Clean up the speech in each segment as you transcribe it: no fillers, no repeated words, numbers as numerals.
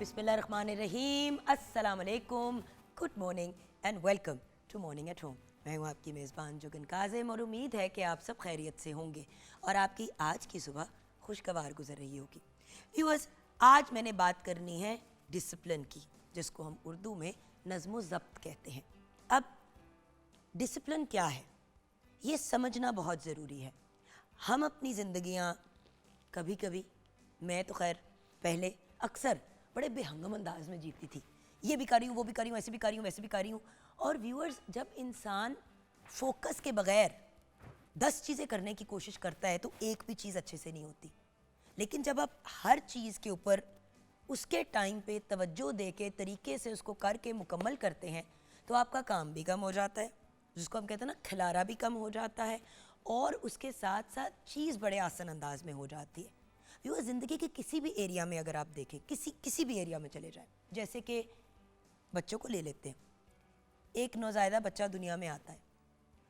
बिस्मिल्लाहिर्रहमानिर्रहीम, अस्सलाम वालेकुम, good morning and welcome to morning at home. मैं हूँ आपकी मेज़बान जुगन काज़िम और उम्मीद है कि आप सब खैरियत से होंगे और आपकी आज की सुबह खुशगवार गुजर रही होगी। व्यूअर्स, आज मैंने बात करनी है डिसिप्लिन की, जिसको हम उर्दू में नज़्म ज़ब्त कहते हैं। अब डिसिप्लिन क्या है ये समझना बहुत ज़रूरी है। हम अपनी ज़िंदगियाँ कभी कभी, मैं तो खैर पहले अक्सर बड़े बेहंगम अंदाज में जीती थी, ये भी कर रही हूँ, वो भी कर रही हूँ, ऐसे भी कर रही हूँ, वैसे भी कर रही हूँ। और व्यूअर्स, जब इंसान फोकस के बगैर 10 चीज़ें करने की कोशिश करता है तो एक भी चीज़ अच्छे से नहीं होती। लेकिन जब आप हर चीज़ के ऊपर उसके टाइम पे तवज्जो दे के तरीके से उसको करके मुकम्मल करते हैं तो आपका काम भी कम हो जाता है, जिसको हम कहते हैं ना, खिलारा भी कम हो जाता है, और उसके साथ साथ चीज़ बड़े आसान अंदाज में हो जाती है। वो ज़िंदगी के किसी भी एरिया में अगर आप देखें, किसी भी एरिया में चले जाएं, जैसे कि बच्चों को ले लेते हैं। एक नौज़ायदा बच्चा दुनिया में आता है,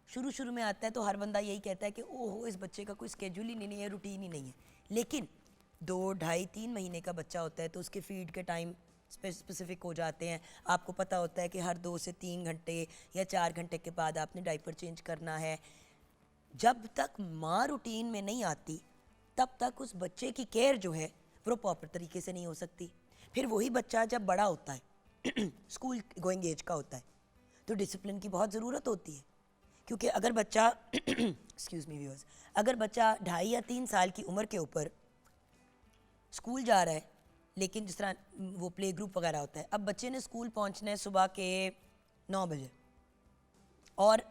शुरू में आता है तो हर बंदा यही कहता है कि ओहो, इस बच्चे का कोई स्केड्यूल ही नहीं है, रूटीन ही नहीं है। लेकिन 2, ढाई, 3 महीने का बच्चा होता है तो उसके फीड के टाइम स्पेसिफिक हो जाते हैं। आपको पता होता है कि हर 2 से 3 घंटे या 4 घंटे के बाद आपने डायपर चेंज करना है। जब तक माँ रूटीन में नहीं आती तब तक उस बच्चे की केयर जो है वो प्रॉपर तरीके से नहीं हो सकती। फिर वही बच्चा जब बड़ा होता है स्कूल गोइंग एज का होता है तो डिसिप्लिन की बहुत ज़रूरत होती है, क्योंकि अगर बच्चा एक्सक्यूज़ मी व्यूअर्स, अगर बच्चा 2.5 या 3 साल की उम्र के ऊपर स्कूल जा रहा है, लेकिन जिस तरह वो प्ले ग्रुप वगैरह होता है, अब बच्चे ने स्कूल पहुंचना है सुबह के 9 बजे और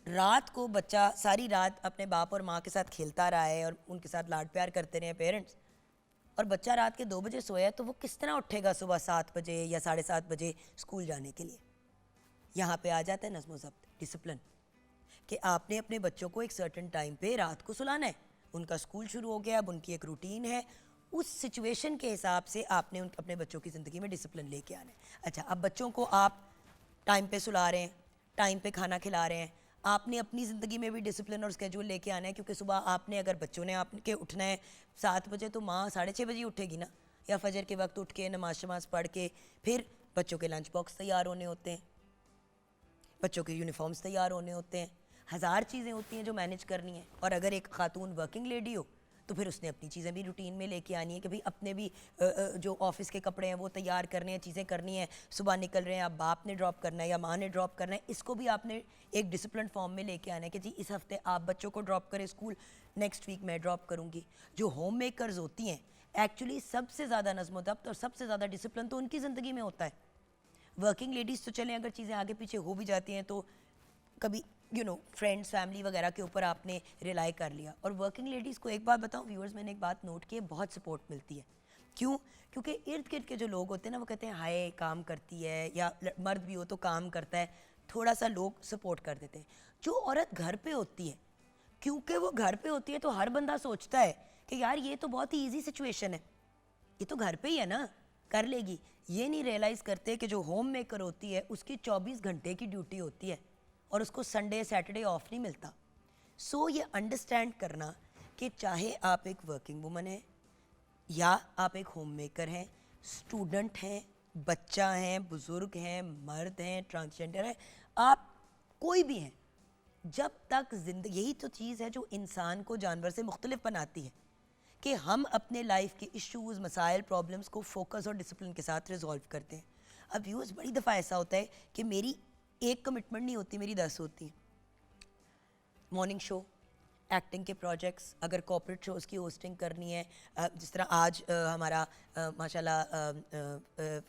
रात को बच्चा सारी रात अपने बाप और माँ के साथ खेलता रहा है और उनके साथ लाड प्यार करते रहे पेरेंट्स, और बच्चा रात के 2 बजे सोया है, तो वो किस तरह उठेगा सुबह 7 बजे या 7:30 बजे स्कूल जाने के लिए। यहाँ पे आ जाता है नज़्म ज़ब्त, डिसिप्लिन, कि आपने अपने बच्चों को एक सर्टेन टाइम पे रात को सुलाना है। उनका स्कूल शुरू हो गया, अब उनकी एक रूटीन है, उस सिचुएशन के हिसाब से आपने अपने बच्चों की ज़िंदगी में डिसिप्लिन लेके आना है। अच्छा, अब बच्चों को आप टाइम पे सुला रहे हैं, टाइम पे खाना खिला रहे हैं, आपने अपनी ज़िंदगी में भी डिसिप्लिन और स्केड्यूल लेके आना है, क्योंकि सुबह आपने, अगर बच्चों ने आपके उठना है 7 बजे तो माँ 6:30 बजे उठेगी ना, या फजर के वक्त उठ के नमाज शमाज पढ़ के फिर बच्चों के लंच बॉक्स तैयार होने होते हैं, बच्चों के यूनिफॉर्म्स तैयार होने होते हैं, हज़ार चीज़ें होती हैं जो मैनेज करनी है। और अगर एक खातून वर्किंग लेडी हो तो फिर उसने अपनी चीज़ें भी रूटीन में लेके आनी है कि भाई अपने भी जो ऑफिस के कपड़े हैं वो तैयार करने हैं, चीज़ें करनी है, सुबह निकल रहे हैं, अब बाप ने ड्रॉप करना है या माँ ने ड्रॉप करना है, इसको भी आपने एक डिसिप्लिन फॉर्म में लेके आना है कि जी इस हफ्ते आप बच्चों को ड्रॉप करें स्कूल, नेक्स्ट वीक मैं ड्रॉप करूँगी। जो होम मेकर्स होती हैं, एक्चुअली सबसे ज़्यादा नज़्म ज़ब्त और सबसे ज़्यादा डिसिप्लिन तो उनकी ज़िंदगी में होता है। वर्किंग लेडीज़ तो चलें, अगर चीज़ें आगे पीछे हो भी जाती हैं तो कभी फ्रेंड्स फैमिली वगैरह के ऊपर आपने रिलाई कर लिया। और वर्किंग लेडीज़ को एक बात बताऊं व्यूअर्स, मैंने एक बात नोट की है, बहुत सपोर्ट मिलती है। क्यों? क्योंकि इर्द गिर्द के जो लोग होते हैं ना, वो कहते हैं हाय काम करती है, या मर्द भी हो तो काम करता है, थोड़ा सा लोग सपोर्ट कर देते हैं। जो औरत घर पे होती है, क्योंकि वो घर पे होती है तो हर बंदा सोचता है कि यार ये तो बहुत ही ईजी सिचुएशन है, ये तो घर पे ही है ना, कर लेगी। ये नहीं रियलाइज़ करते कि जो होम मेकर होती है उसकी 24 घंटे की ड्यूटी होती है और उसको संडे सैटरडे ऑफ नहीं मिलता। सो ये अंडरस्टैंड करना कि चाहे आप एक वर्किंग वुमन हैं या आप एक होम मेकर हैं, स्टूडेंट हैं, बच्चा हैं, बुज़ुर्ग हैं, मर्द हैं, ट्रांसजेंडर हैं, आप कोई भी हैं, जब तक जिंदगी, यही तो चीज़ है जो इंसान को जानवर से मुख्तलिफ बनाती है, कि हम अपने लाइफ के इश्यूज़, मसाइल, प्रॉब्लम्स को फोकस और डिसिप्लिन के साथ रिजॉल्व करते हैं। अब व्यूअर्स, बड़ी दफ़ा ऐसा होता है कि मेरी एक कमिटमेंट नहीं होती, मेरी 10 होती हैं। मॉर्निंग शो, एक्टिंग के प्रोजेक्ट्स, अगर कॉर्पोरेट शोज़ की होस्टिंग करनी है, जिस तरह आज हमारा माशाल्लाह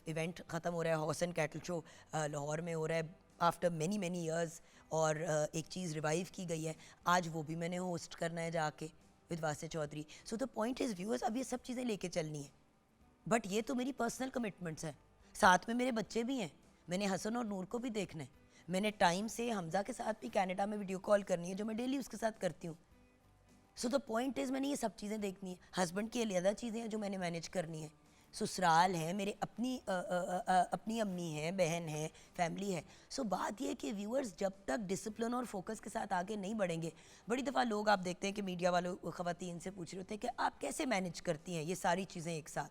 इवेंट ख़त्म हो रहा है, horse and cattle show Lahore में हो रहा है आफ्टर मैनी ईयर्स, और एक चीज़ रिवाइव की गई है, आज वो भी मैंने होस्ट करना है जाके with Wase Chaudhary. So the point is viewers, अब ये सब चीज़ें लेके चलनी है, बट ये तो मेरी पर्सनल कमिटमेंट्स हैं, साथ में मेरे बच्चे भी हैं, मैंने हसन और नूर को भी देखना है, मैंने टाइम से हमज़ा के साथ भी कनाडा में वीडियो कॉल करनी है जो मैं डेली उसके साथ करती हूँ। सो द पॉइंट इज़, मैंने ये सब चीज़ें देखनी है। हस्बैंड की अलग चीज़ें हैं जो मैंने मैनेज करनी है, ससुराल है, मेरे अपनी अम्मी है, बहन है, फैमिली है। सो बात यह है कि व्यूअर्स, जब तक डिसिप्लिन और फोकस के साथ आगे नहीं बढ़ेंगे, बड़ी दफ़ा लोग आप देखते हैं कि मीडिया वालों ख़वातीन से पूछ रहे होते हैं कि आप कैसे मैनेज करती हैं ये सारी चीज़ें एक साथ,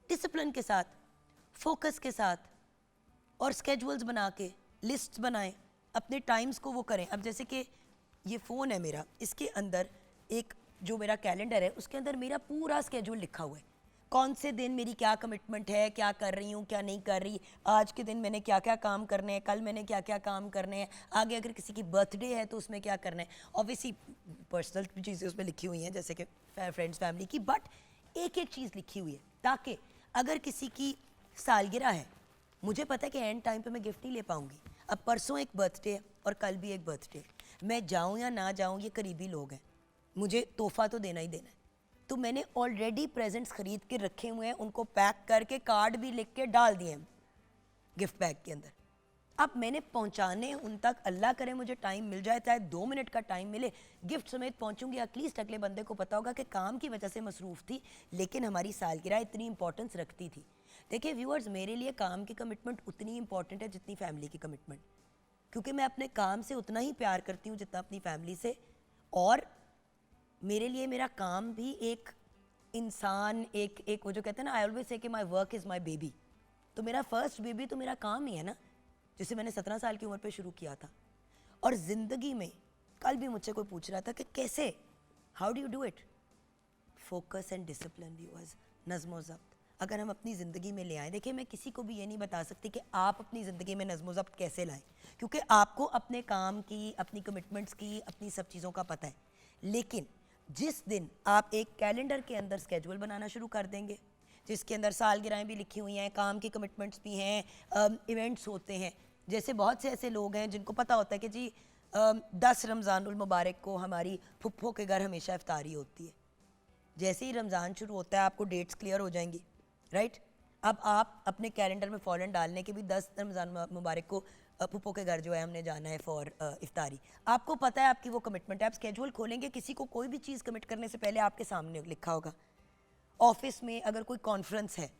डिसिप्लिन के साथ। फोकस के साथ और स्केड्यूल्स बना के लिस्ट बनाएं, अपने टाइम्स को वो करें। अब जैसे कि ये फ़ोन है मेरा, इसके अंदर एक जो मेरा कैलेंडर है उसके अंदर मेरा पूरा स्केड्यूल लिखा हुआ है, कौन से दिन मेरी क्या कमिटमेंट है, क्या कर रही हूँ क्या नहीं कर रही, आज के दिन मैंने क्या क्या काम करने हैं, कल मैंने क्या क्या काम करने हैं, आगे अगर किसी की बर्थडे है तो उसमें क्या करना है। ऑब्वियसली पर्सनल चीज़ें उसमें लिखी हुई हैं जैसे कि फ्रेंड्स फैमिली की, बट एक एक चीज़ लिखी हुई है ताकि अगर किसी की सालगिरह है, मुझे पता है कि एंड टाइम पे मैं गिफ्ट नहीं ले पाऊंगी। अब परसों एक बर्थडे है और कल भी एक बर्थडे है, मैं जाऊँ या ना जाऊँ ये करीबी लोग हैं, मुझे तोहफा तो देना ही देना है। तो मैंने ऑलरेडी प्रेजेंट्स खरीद के रखे हुए हैं, उनको पैक करके कार्ड भी लिख के डाल दिए हैं गिफ्ट बैग के अंदर। अब मैंने पहुंचाने उन तक, अल्लाह करे मुझे टाइम मिल जाए, चाहे 2 मिनट का टाइम मिले, गिफ्ट समेत पहुंचूंगी। एटलीस्ट अगले बंदे को पता होगा कि काम की वजह से मसरूफ़ थी लेकिन हमारी सालगिरह इतनी इंपॉर्टेंस रखती थी। देखिए व्यूअर्स, मेरे लिए काम की कमिटमेंट उतनी इंपॉर्टेंट है जितनी फैमिली की कमिटमेंट, क्योंकि मैं अपने काम से उतना ही प्यार करती हूँ जितना अपनी फैमिली से। और मेरे लिए मेरा काम भी एक इंसान, एक वो जो कहते हैं ना, आई ऑलवेज से कि my work is my baby. तो मेरा फर्स्ट बेबी तो मेरा काम ही है ना, जिसे मैंने 17 साल की उम्र पे शुरू किया था। और ज़िंदगी में कल भी मुझसे कोई पूछ रहा था कि कैसे, how do you do it, focus and discipline viewers, नज़्म व ज़ब्त अगर हम अपनी ज़िंदगी में ले आएँ। देखिए मैं किसी को भी ये नहीं बता सकती कि आप अपनी ज़िंदगी में नज़्म व ज़ब्त कैसे लाएँ, क्योंकि आपको अपने काम की, अपनी कमिटमेंट्स की, अपनी सब चीज़ों का पता है। लेकिन जिस दिन आप एक कैलेंडर के अंदर स्केड्यूल बनाना शुरू कर देंगे जिसके अंदर सालगिरहें भी लिखी हुई हैं, काम की कमिटमेंट्स भी हैं, इवेंट्स होते हैं। जैसे बहुत से ऐसे लोग हैं जिनको पता होता है कि जी 10 रमज़ानुल मुबारक को हमारी फुफ्फो के घर हमेशा इफ्तारी होती है। जैसे ही रमज़ान शुरू होता है आपको डेट्स क्लियर हो जाएंगी, राइट। अब आप अपने कैलेंडर में फ़ौरन डालने के भी 10 रमज़ान मुबारक को फुप्पो के घर जो है हमने जाना है फॉर इफ्तारी। आपको पता है आपकी वो कमिटमेंट है, आप स्केड्यूल खोलेंगे, किसी को कोई भी चीज़ कमिट करने से पहले आपके सामने लिखा होगा। ऑफिस में अगर कोई कॉन्फ्रेंस है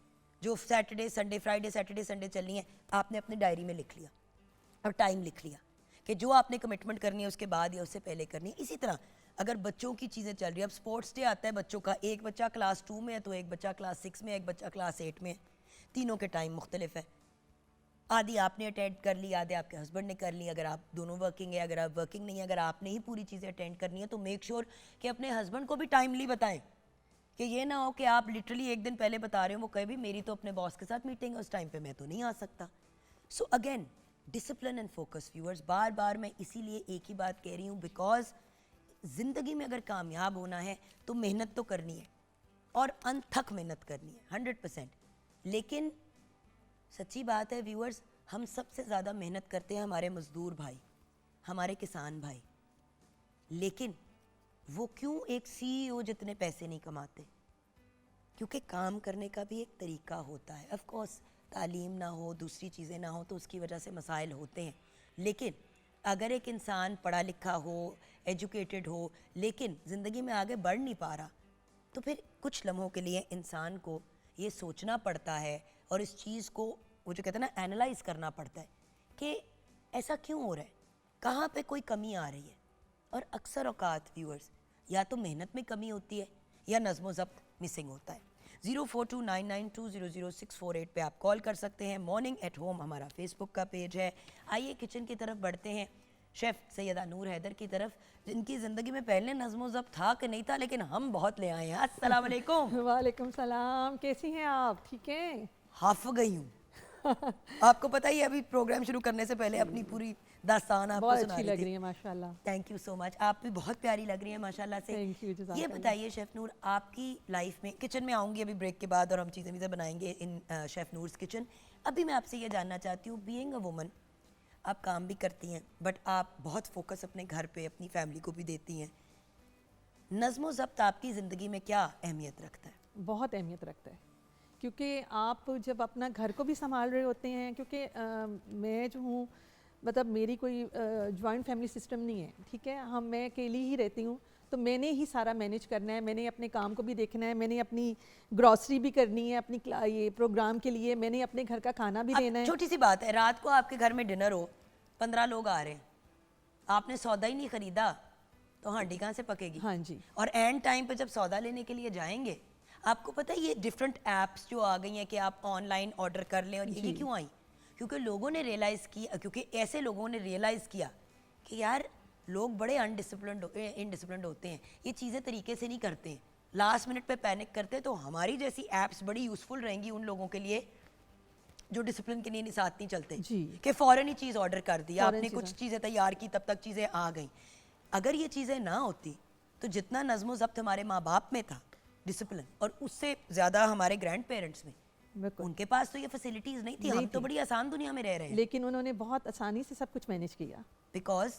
जो Saturday Sunday, Friday Saturday Sunday चलनी है, आपने अपनी डायरी में लिख लिया और टाइम लिख लिया कि जो आपने कमिटमेंट करनी है उसके बाद या उससे पहले करनी है। इसी तरह अगर बच्चों की चीज़ें चल रही है, अब स्पोर्ट्स डे आता है बच्चों का, एक बच्चा क्लास 2 में है तो एक बच्चा क्लास 6 में है, एक बच्चा क्लास 8 में है, तीनों के टाइम मुख्तलिफ है। आधी आपने अटेंड कर ली, आधे आपके हस्बैंड ने कर ली, अगर आप दोनों वर्किंग है, अगर आप वर्किंग नहीं है, अगर आपने ही पूरी चीज़ें अटेंड करनी है तो मेक श्योर कि अपने हस्बैंड को भी टाइमली बताएं, कि ये ना हो कि आप लिटरली एक दिन पहले बता रहे हो, वो कहे भी मेरी तो अपने बॉस के साथ मीटिंग है उस टाइम पे मैं तो नहीं आ सकता। So again discipline and focus viewers, बार बार मैं इसीलिए एक ही बात कह रही हूँ, बिकॉज ज़िंदगी में अगर कामयाब होना है तो मेहनत तो करनी है और अनथक मेहनत करनी है 100%। लेकिन सच्ची बात है व्यूअर्स, हम सबसे ज़्यादा मेहनत करते हैं हमारे मज़दूर भाई, हमारे किसान भाई, लेकिन वो क्यों एक CEO जितने पैसे नहीं कमाते? क्योंकि काम करने का भी एक तरीका होता है। ऑफ कोर्स तालीम ना हो, दूसरी चीज़ें ना हो तो उसकी वजह से मसाइल होते हैं, लेकिन अगर एक इंसान पढ़ा लिखा हो, एजुकेटेड हो, लेकिन ज़िंदगी में आगे बढ़ नहीं पा रहा, तो फिर कुछ लम्हों के लिए इंसान को ये सोचना पड़ता है और इस चीज़ को, वो जो कहते हैं ना, एनालाइज करना पड़ता है कि ऐसा क्यों हो रहा है, कहाँ पे कोई कमी आ रही है। और अक्सर औकात व्यूअर्स या तो मेहनत में कमी होती है या नज़्म ज़ब्त मिसिंग होता है। 042992000648 पे आप कॉल कर सकते हैं। मॉर्निंग एट होम हमारा फेसबुक का पेज है। आइए किचन की तरफ बढ़ते हैं, शेफ़ सैयदा नूर हैदर की तरफ, जिनकी ज़िंदगी में पहले नज़्म ज़ब्त था कि नहीं था, लेकिन हम बहुत ले आए हैं। अस्सलाम वालेकुम। वालेकुम सलाम, कैसी हैं आप? ठीक हैं? हाफ गई हूँ। आपको पता ही है, अभी प्रोग्राम शुरू करने से पहले अपनी पूरी दास्तान आपको बहुत सुना अच्छी रही लग थी। रही है माशाल्लाह। थैंक यू सो मच, आप भी बहुत प्यारी लग रही हैं माशाल्लाह से। थैंक यू, ये जज़ाकल्लाह। बताइए शेफ़ नूर, आपकी लाइफ में, किचन में आऊँगी अभी ब्रेक के बाद और हम चीज़ें बनाएंगे इन शेफ़ नूर्स किचन। अभी मैं आपसे ये जानना चाहती हूँ, बीइंग अ वुमन आप काम भी करती हैं बट आप बहुत फोकस अपने घर पे, अपनी फैमिली को भी देती हैं। नज़्म व ज़ब्त आपकी ज़िंदगी में क्या अहमियत रखता है? बहुत अहमियत रखता है, क्योंकि आप जब अपना घर को भी संभाल रहे होते हैं, क्योंकि मैं जो हूँ, मतलब मेरी कोई जॉइंट फैमिली सिस्टम नहीं है, ठीक है, मैं अकेली ही रहती हूँ, तो मैंने ही सारा मैनेज करना है, मैंने अपने काम को भी देखना है, मैंने अपनी ग्रॉसरी भी करनी है, अपनी ये प्रोग्राम के लिए मैंने अपने घर का खाना भी देना है। छोटी सी बात है, रात को आपके घर में डिनर हो, 15 लोग आ रहे हैं, आपने सौदा ही नहीं खरीदा तो हांडी कहाँ से पकेगी? हाँ जी। और एंड टाइम पे जब सौदा लेने के लिए जाएंगे, आपको पता है ये डिफरेंट ऐप्स जो आ गई हैं कि आप ऑनलाइन ऑर्डर कर लें, और ये क्यों आई? क्योंकि लोगों ने रियलाइज़ किया, क्योंकि ऐसे लोगों ने रियलाइज़ किया कि यार लोग बड़े इनडिसिप्लिन्ड होते हैं, ये चीज़ें तरीके से नहीं करते हैं, लास्ट मिनट पे पैनिक करते हैं। तो हमारी जैसी ऐप्स बड़ी यूज़फुल रहेंगी उन लोगों के लिए जो डिसिप्लिन के लिए साथ नहीं चलते, कि फ़ौरन ही चीज़ ऑर्डर कर दी, आपने कुछ चीज़ें तैयार की, तब तक चीज़ें आ गई। अगर ये चीज़ें ना होती तो जितना नज़्म ज़ब्त हमारे माँ बाप में था, डिसिप्लिन, और उससे ज़्यादा हमारे ग्रैंड पेरेंट्स में, उनके पास तो ये फैसिलिटीज़ नहीं थी। हम तो बड़ी आसान दुनिया में रह रहे हैं, लेकिन उन्होंने बहुत आसानी से सब कुछ मैनेज किया, बिकॉज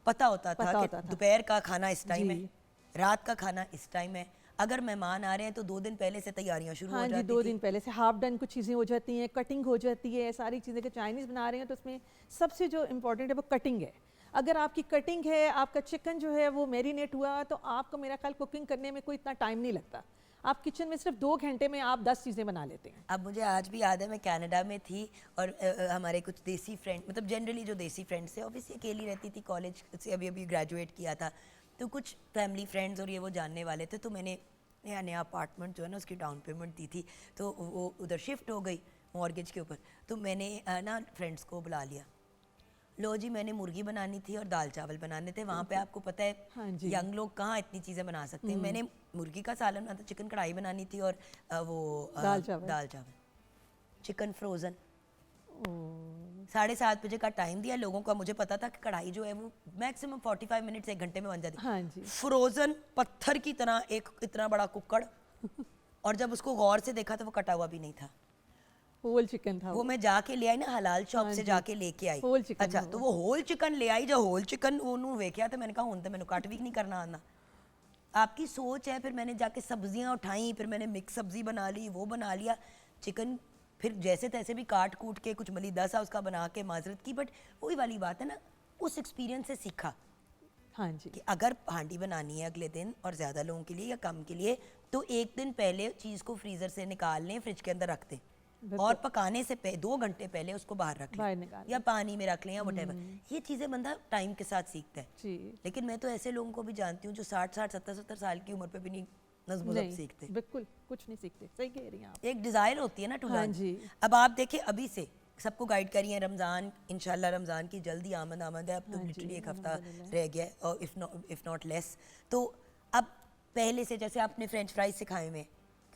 पता होता था कि दोपहर का खाना इस टाइम है, रात का खाना इस टाइम है। अगर मेहमान आ रहे हैं तो 2 दिन पहले से तैयारियां शुरू हो जाती थी। 2 दिन पहले से हाफ डन कुछ चीज़ें हो जाती हैं, कटिंग हो जाती है, सारी चीज़ें। के चाइनीज़ बना रहे हैं तो उसमें सबसे जो इम्पोर्टेंट है वो कटिंग है। अगर आपकी कटिंग है, आपका चिकन जो है वो मैरिनेट हुआ, तो आपको मेरा ख्याल कुकिंग करने में कोई इतना टाइम नहीं लगता। आप किचन में सिर्फ 2 घंटे में आप 10 चीज़ें बना लेते हैं। अब मुझे आज भी याद है, मैं कनाडा में थी और हमारे कुछ देसी फ्रेंड, मतलब जनरली जो देसी फ्रेंड्स थे, ऑब्वियसली अकेली रहती थी, कॉलेज से अभी ग्रेजुएट किया था, तो कुछ फैमिली फ्रेंड्स और ये वो जानने वाले थे। तो मैंने नया अपार्टमेंट जो है ना उसकी डाउन पेमेंट दी थी, तो वो उधर शिफ्ट हो गई मॉर्गेज के ऊपर। तो मैंने ना फ्रेंड्स को बुला लिया, लो जी मैंने मुर्गी बनानी थी और दाल चावल बनाने थे। वहाँ पे आपको पता है यंग लोग कहाँ इतनी चीज़ें बना सकते हैं। मैंने मुर्गी का सालन बनाना था, चिकन कढ़ाई बनानी थी, और वो दाल चावल, चिकन फ्रोज़न। 7:30 बजे का टाइम दिया लोगों का। मुझे पता था कि कढ़ाई जो है वो मैक्सिमम 45 मिनट से 1 घंटे में बन जाती। फ्रोज़न पत्थर की तरह एक इतना बड़ा कुक्कड़, और जब उसको गौर से देखा तो वो कटा हुआ भी नहीं था, होल चिकन था। वो मैं जाके ले आई ना, हलाल शॉप से जाके लेके आई। अच्छा, तो वो होल चिकन ले आई। जो होल चिकन ਉਹਨੂੰ ਵੇਖਿਆ, तो मैंने कहा ਹੁਣ तो मैंने कट भी नहीं करना आना। आपकी सोच है। फिर मैंने जाके सब्जियां उठाई, फिर मैंने मिक्स सब्जी बना ली, वो बना लिया, चिकन फिर जैसे तैसे भी काट कूट के कुछ मलीदा सा उसका बना के माजरत की। बट वही वाली बात है ना, उस एक्सपीरियंस से सीखा कि अगर हांडी बनानी है अगले दिन और ज़्यादा लोगों के लिए या कम के लिए, तो 1 दिन पहले चीज़ को फ्रीज़र से निकाल लें, फ्रिज के अंदर रख दें, और पकाने से 2 घंटे पहले उसको बाहर रख लें, या पानी में रख लें, या व्हाटएवर। ये चीज़ें बंदा टाइम के साथ सीखता है। लेकिन मैं तो ऐसे लोगों को भी जानती हूँ जो 60, 70 साल की उम्र पे भी नहीं नज़्म ज़ब्त सीखते। बिल्कुल कुछ नहीं सीखते, सही कह रही हैं आप। एक डिज़ायर होती है ना टू लर्न। अब आप देखिए, अभी से सबको गाइड करिए हैं। रमज़ान, इंशाल्लाह रमज़ान की जल्दी आमद है। अब तो लिटरली 1 हफ्ता रह गया है, और इफ़ नॉट लेस। तो अब पहले से जैसे आपने फ्रेंच फ्राइज सिखाए हुए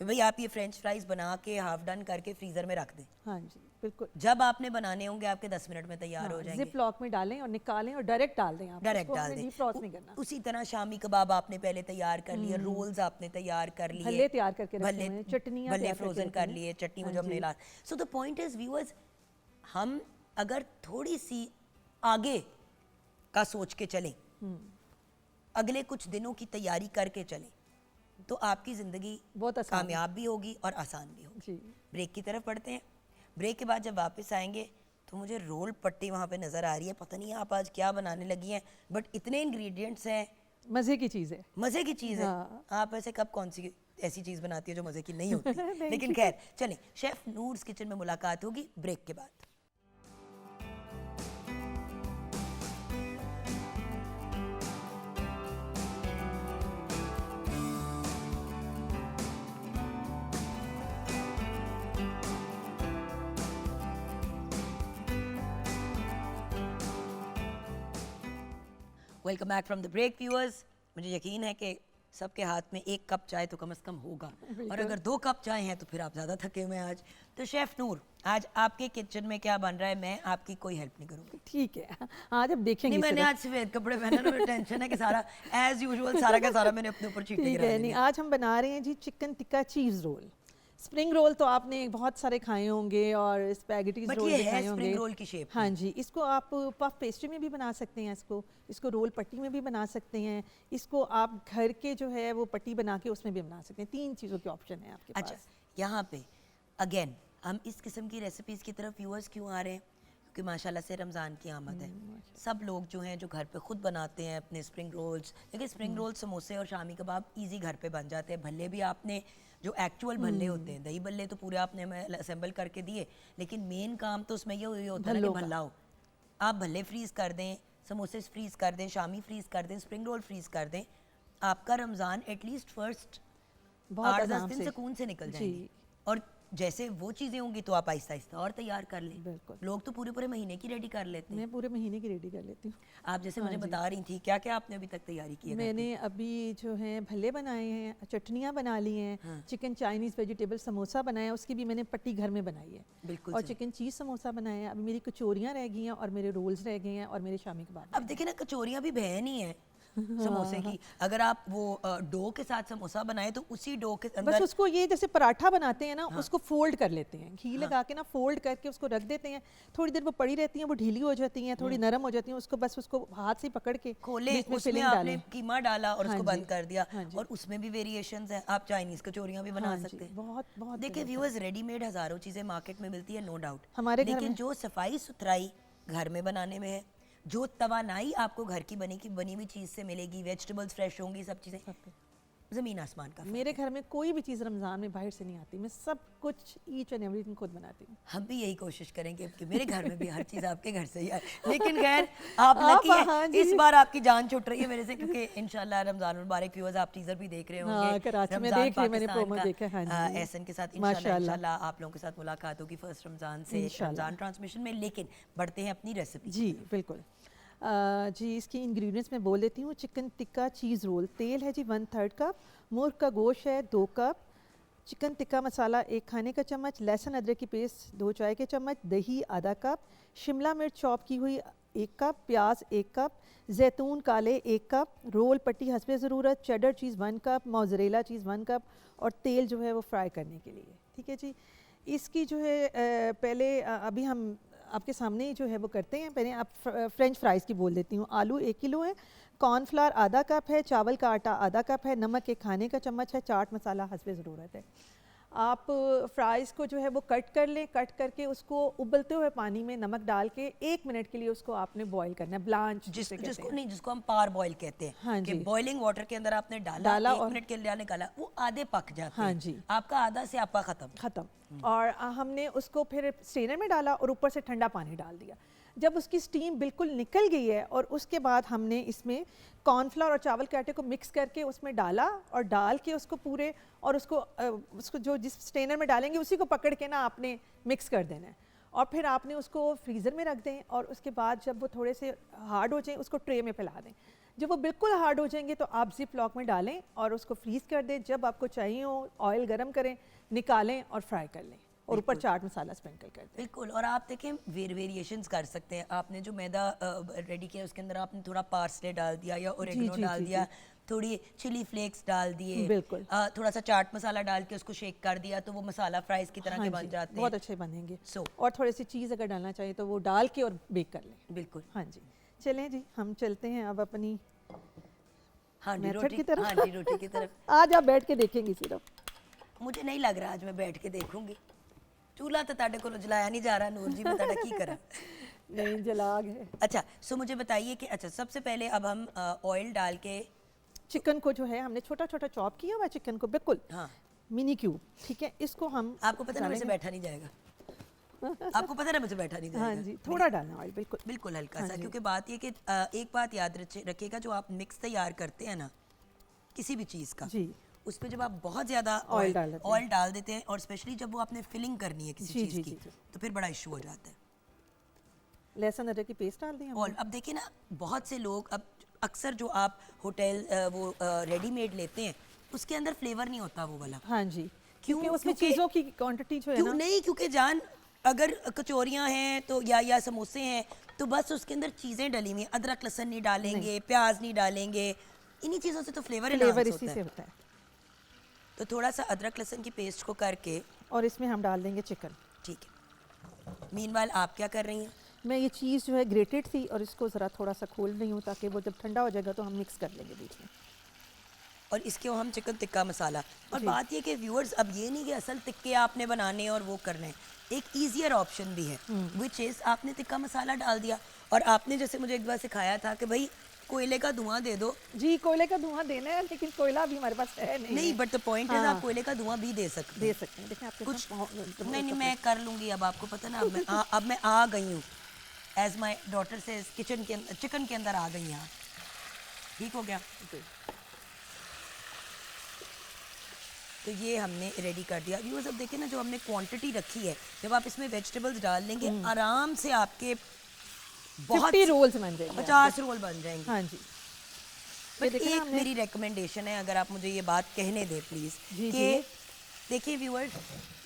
कि भाई आप ये फ्रेंच फ्राइज बना के हाफ डन करके फ्रीजर में रख दें। हाँ जी बिल्कुल। जब आपने बनाने होंगे आपके 10 मिनट में तैयार हो जाएंगे। जिप लॉक में डालें और निकालें और डायरेक्ट डाल दें। आप डायरेक्ट डाल दें, नहीं करना। उसी तरह शामी कबाब आपने पहले तैयार कर लिए, रोल्स आपने तैयार कर लिए, भल्ले तैयार करके रखे हैं, चटनियां भल्ले फ्रोजन कर लिए, चटनी मुझे हमने ला। So the point is viewers, हम अगर थोड़ी सी आगे का सोच के चलें, अगले कुछ दिनों की तैयारी करके चलें, तो आपकी ज़िंदगी बहुत कामयाब भी होगी और आसान भी होगी। ब्रेक की तरफ बढ़ते हैं। ब्रेक के बाद जब वापस आएंगे तो मुझे रोल पट्टी वहाँ पे नज़र आ रही है। पता नहीं आप आज क्या बनाने लगी हैं, बट इतने इंग्रेडिएंट्स हैं, मज़े की चीज़ है। मज़े की चीज़ है। आप ऐसे कब कौन सी ऐसी चीज़ बनाती है जो मज़े की नहीं होती? लेकिन खैर चलें, शेफ़ नूर्स किचन में मुलाकात होगी ब्रेक के बाद। Welcome back from the break viewers. मुझे यकीन है कि सबके हाथ में 1 कप चाय तो कम से कम होगा, और अगर 2 कप चाय हैं तो फिर आप ज़्यादा थके हुए हैं आज। तो शेफ़ नूर, आज आपके किचन में क्या बन रहा है? मैं आपकी कोई हेल्प नहीं करूँगी। ठीक है, आज अब देखेंगे। नहीं, मैंने आज सफ़ेद कपड़े पहने ना, मुझे टेंशन है कि सारा एज यूजुअल सारा का सारा मैंने अपने ऊपर चीटी गिरा दी। आज हम बना रहे हैं जी chicken tikka cheese roll. Spring roll तो आपने बहुत सारे खाए होंगे, और स्पैगेटीज रोल भी खाए होंगे। स्प्रिंग रोल की शेप। हाँ जी, इसको आप पफ पेस्ट्री में भी बना सकते हैं, इसको रोल पट्टी में भी बना सकते हैं, इसको आप घर के जो है वो पट्टी बना के उसमें भी बना सकते हैं। 3 चीज़ों के ऑप्शन है आपके पास। अच्छा, यहाँ पे अगेन हम इस किस्म की रेसिपीज़ की तरफ व्यूअर्स क्यों आ रहे हैं? क्योंकि माशाल्लाह से रमज़ान की आमद है। सब लोग जो हैं जो घर पे ख़ुद बनाते हैं अपने स्प्रिंग रोल्स, देखिए स्प्रिंग रोल, समोसे और शामी कबाब ईजी घर पे बन जाते हैं। भल्ले भी आपने जो एक्चुअल भल्ले होते हैं, दही भल्ले तो पूरे आपने असेंबल करके दिए, लेकिन मेन काम तो उसमें ये होता है कि भल्ला हो। आप भल्ले फ्रीज़ कर दें, समोसे फ्रीज़ कर दें, शामी फ्रीज़ कर दें, स्प्रिंग रोल फ्रीज़ कर दें, आपका रमज़ान एटलीस्ट फर्स्ट बहुत 8-10 आराम दिन से। सुकून से निकल जी। जाएंगे। और जैसे वो चीज़ें होंगी तो आप आहिस्ता आहिस्ता और तैयार कर लें। बिल्कुल। लोग तो पूरे पूरे महीने की रेडी कर लेते हैं। मैं पूरे महीने की रेडी कर लेती हूँ। आप जैसे हाँ मुझे जी। बता रही थी, क्या क्या आपने अभी तक तैयारी की है घर पे? मैंने अभी जो है भल्ले बनाए हैं, चटनियाँ बना ली हैं, हाँ। चिकन चाइनीज़ वेजिटेबल समोसा बनाया है, उसकी भी मैंने पट्टी घर में बनाई है। बिल्कुल और सही। चिकन चीज़ समोसा बनाया है। अभी मेरी कचौरियाँ रह गई हैं और मेरे रोल्स रह गए हैं और मेरे शामी कबाब। अब देखिए ना, कचौरियाँ भी बहन ही है समोसे की। अगर आप वो डो के साथ समोसा बनाए तो उसी डो के बस अंदर उसको ये जैसे पराठा बनाते हैं ना, उसको फोल्ड कर लेते हैं, घी लगा के ना फोल्ड करके उसको रख देते हैं। थोड़ी देर वो पड़ी रहती हैं, वो ढीली हो जाती हैं, थोड़ी नरम हो जाती हैं। उसको बस उसको हाथ से पकड़ के खोले, बीच में उसमें फिलिंग आपने डालें। कीमा डाला और हाँ उसको जी, बंद कर दिया। हाँ जी। और उसमें भी वेरिएशंस हैं, आप चाइनीज़ कचौरियाँ भी बना हाँ जी, सकते हैं। बहुत बहुत देखिए बहुत व्यूअर्स, रेडीमेड हज़ारों चीज़ें मार्केट में मिलती है, नो डाउट। हमारे घर लेकिन में जो सफाई सुथराई घर में बनाने में है, जो तवानाई आपको घर की बनी हुई चीज़ से मिलेगी, वेजिटेबल्स फ्रेश होंगी, सब चीज़ें, ज़मीन आसमान का फर्क मेरे है। घर में कोई भी चीज़ रमज़ान में बाहर से नहीं आती। मैं सब कुछ ईच एंड एवरीथिंग खुद बनाती हूँ। हम भी यही कोशिश करेंगे कि मेरे घर में भी हर चीज़ आपके घर से ही आए। लेकिन खैर, आप लकी है, हाँ जी। इस बार आपकी जान छूट रही है मेरे से, क्योंकि इंशाल्लाह रमज़ान मुबारक। व्यूअर्स, आप टीजर भी देख रहे होंगे। हाँ, कराची में रमज़ान देख रही, मैंने पाकिस्तान प्रोमो का, देखा। हाँ जी। एहसन के साथ माशाल्लाह। इंशाल्लाह आप लोगों के साथ मुलाकात होगी फर्स्ट रमज़ान से इंशाल्लाह। रमज़ान ट्रांसमिशन में। लेकिन बढ़ते हैं अपनी रेसिपी। जी बिल्कुल। जी इसकी इंग्रेडिएंट्स मैं बोल देती हूँ। चिकन टिक्का चीज़ रोल, तेल है जी 1/3 कप, मुर्ग का गोश्त है 2 कप, चिकन टिक्का मसाला 1 खाने का चम्मच, लहसुन अदरक की पेस्ट 2 चाय के चम्मच, दही आधा कप, शिमला मिर्च चॉप की हुई 1 कप, प्याज 1 कप, जैतून काले 1 कप, रोल पट्टी हस्बे ज़रूरत, चेडर चीज़ 1 कप, मोज़रेला चीज़ 1 कप और तेल जो है वो फ्राई करने के लिए। ठीक है जी। इसकी जो है पहले अभी हम आपके सामने ही जो है वो करते हैं। पहले आप फ्रेंच फ्राइज़ की बोल देती हूँ। आलू 1 किलो है, कॉर्नफ्लावर आधा कप है, चावल का आटा आधा कप है, नमक 1 खाने का चम्मच है, चाट मसाला हस्बे ज़रूरत है। आप फ्राइज़ को जो है वो कट कर लें। कट करके उसको उबलते हुए पानी में नमक डाल के 1 मिनट के लिए उसको आपने बॉईल करना है, ब्लांच जिसे कहते जिसको हैं। नहीं, जिसको हम पार बॉईल कहते हैं। हाँ कि जी। बॉइलिंग वाटर के अंदर आपने डाला, डाला 1 और मिनट के लिए निकाला, वो आधे पक जाते हाँ हैं। जी। आपका आधा से आपका ख़त्म। ख़त्म। और हमने उसको फिर स्ट्रेनर में डाला और ऊपर से ठंडा पानी डाल दिया। जब उसकी स्टीम बिल्कुल निकल गई है और उसके बाद हमने इसमें कॉर्नफ्लावर और चावल के आटे को मिक्स करके उसमें डाला और डाल के उसको पूरे और उसको जो जिस स्ट्रेनर में डालेंगे उसी को पकड़ के ना आपने मिक्स कर देना है। और फिर आपने उसको फ्रीज़र में रख दें और उसके बाद जब वो थोड़े से हार्ड हो जाएं उसको ट्रे में फैला दें। जब वो बिल्कुल हार्ड हो जाएंगे तो आप जिप लॉक में डालें और उसको फ्रीज़ कर दें। जब आपको चाहिए हो ऑयल गरम करें, निकालें और फ्राई कर लें और ऊपर चाट मसाला स्प्रिंकल कर दें। बिल्कुल। और आप देखें वेरिएशंस कर सकते हैं। आपने जो मैदा रेडी किया उसके अंदर आपने थोड़ा पार्सले डाल दिया या ओरेगनो जी, डाल जी, दिया, थोड़ी चिली फ्लेक्स डाल दिए, बिल्कुल। थोड़ा सा चाट मसाला डाल के उसको शेक कर दिया, तो वो मसाला फ्राइज की तरह हाँ के जी, बन जाते बहुत हैं। अच्छे बनेंगे। So, और थोड़ी सी चीज़ अगर डालना चाहिए तो वो डाल के और बेक कर लें। बिल्कुल। हाँ जी। चलें जी, हम चलते हैं अब अपनी हांडी मेथड रोटी की तरफ। हांडी रोटी की तरफ। आज आप बैठ के देखेंगी सिर्फ। मुझे नहीं लग रहा आज मैं बैठ के देखूंगी। चूल्हा तो ताड़े को जलाया नहीं जा रहा, नूर जी मैं ताड़ा की करा। नहीं जलाग है। अच्छा, सो मुझे बताइए कि अच्छा सबसे पहले अब हम ऑयल डाल के चिकन को जो है हमने छोटा छोटा चॉप किया हुआ चिकन को, बिल्कुल हाँ, मिनी क्यूब। ठीक है, इसको हम आपको पता है ना मुझसे बैठा नहीं जाएगा। आपको पता है ना मुझसे बैठा नहीं जाएगा। हाँ जी, थोड़ा डालना ऑयल, बिल्कुल बिल्कुल हल्का हाँ सा। जी। क्योंकि बात ये कि एक बात याद रखिएगा, जो आप मिक्स तैयार करते हैं ना किसी भी चीज़ का, जी उसमें जब आप बहुत ज़्यादा ऑयल डाल देते हैं। ऑयल डाल देते हैं और स्पेशली जब वो आपने फिलिंग करनी है किसी जी, चीज़ जी, की, जी, जी। तो फिर बड़ा इशू हो जाता है। लहसुन अदरक की पेस्ट डाल दी हमने। और अब देखिए ना, बहुत से लोग अब अक्सर जो आप होटल वो रेडीमेड लेते हैं उसके अंदर फ्लेवर नहीं होता वो वाला। हाँ जी, क्यों? क्योंकि उसमें क्योंकि- चीज़ों की क्वांटिटी जो है क्यों ना, नहीं? क्योंकि जान, अगर कचौरियाँ हैं तो या समोसे हैं तो बस उसके अंदर चीज़ें डली हुई हैं, अदरक लहसुन नहीं डालेंगे, प्याज नहीं डालेंगे, इन्हीं चीज़ों से तो फ्लेवर फ्लेवर इन्हांस इसी होता से है। होता है। तो थोड़ा सा अदरक लहसुन की पेस्ट को करके, और इसमें हम डाल देंगे चिकन। ठीक है। मीनवाइल आप क्या कर रही हैं? मैं ये चीज़ जो है ग्रेटेड थी और इसको ज़रा थोड़ा सा खोल रही हूँ ताकि वो जब ठंडा हो जाएगा तो हम मिक्स कर लेंगे बीच में। और इसके हम चिकन टिक्का मसाला। और जी। बात ये कि व्यूअर्स, अब ये नहीं कि असल टिक्के आपने बनाने और वो करने हैं, एक ईजियर ऑप्शन भी है, विच इज़ आपने टिक्का मसाला डाल दिया और आपने जैसे मुझे एक बार सिखाया था कि भाई कोयले का धुआं दे दो। जी, कोयले का धुआं देना है, लेकिन कोयला भी हमारे पास है नहीं। नहीं, बट द पॉइंट इज हाँ। आप कोयले का धुआं भी दे सकते दे हैं। सकते हैं। देखिए आपके कुछ साथ नहीं, मैं कर लूँगी। अब आपको पता ना, अब मैं आ गई हूँ, एज माई डॉटर से किचन के अंदर, चिकन के अंदर आ गई यहाँ। ठीक हो गया। तो ये हमने रेडी कर दिया। व्यूअर्स अब देखिए ना, जो हमने क्वांटिटी रखी है, जब आप इसमें वेजिटेबल्स डाल लेंगे आराम से आपके बहुत 50 रोल्स बन जाएंगे 50 रोल बन जाएंगे। हाँ जी। बट देखिए ना एक हमने- मेरी रिकमेंडेशन है, अगर आप मुझे ये बात कहने दें प्लीज़, जी, कि जी। देखिए व्यूअर्स,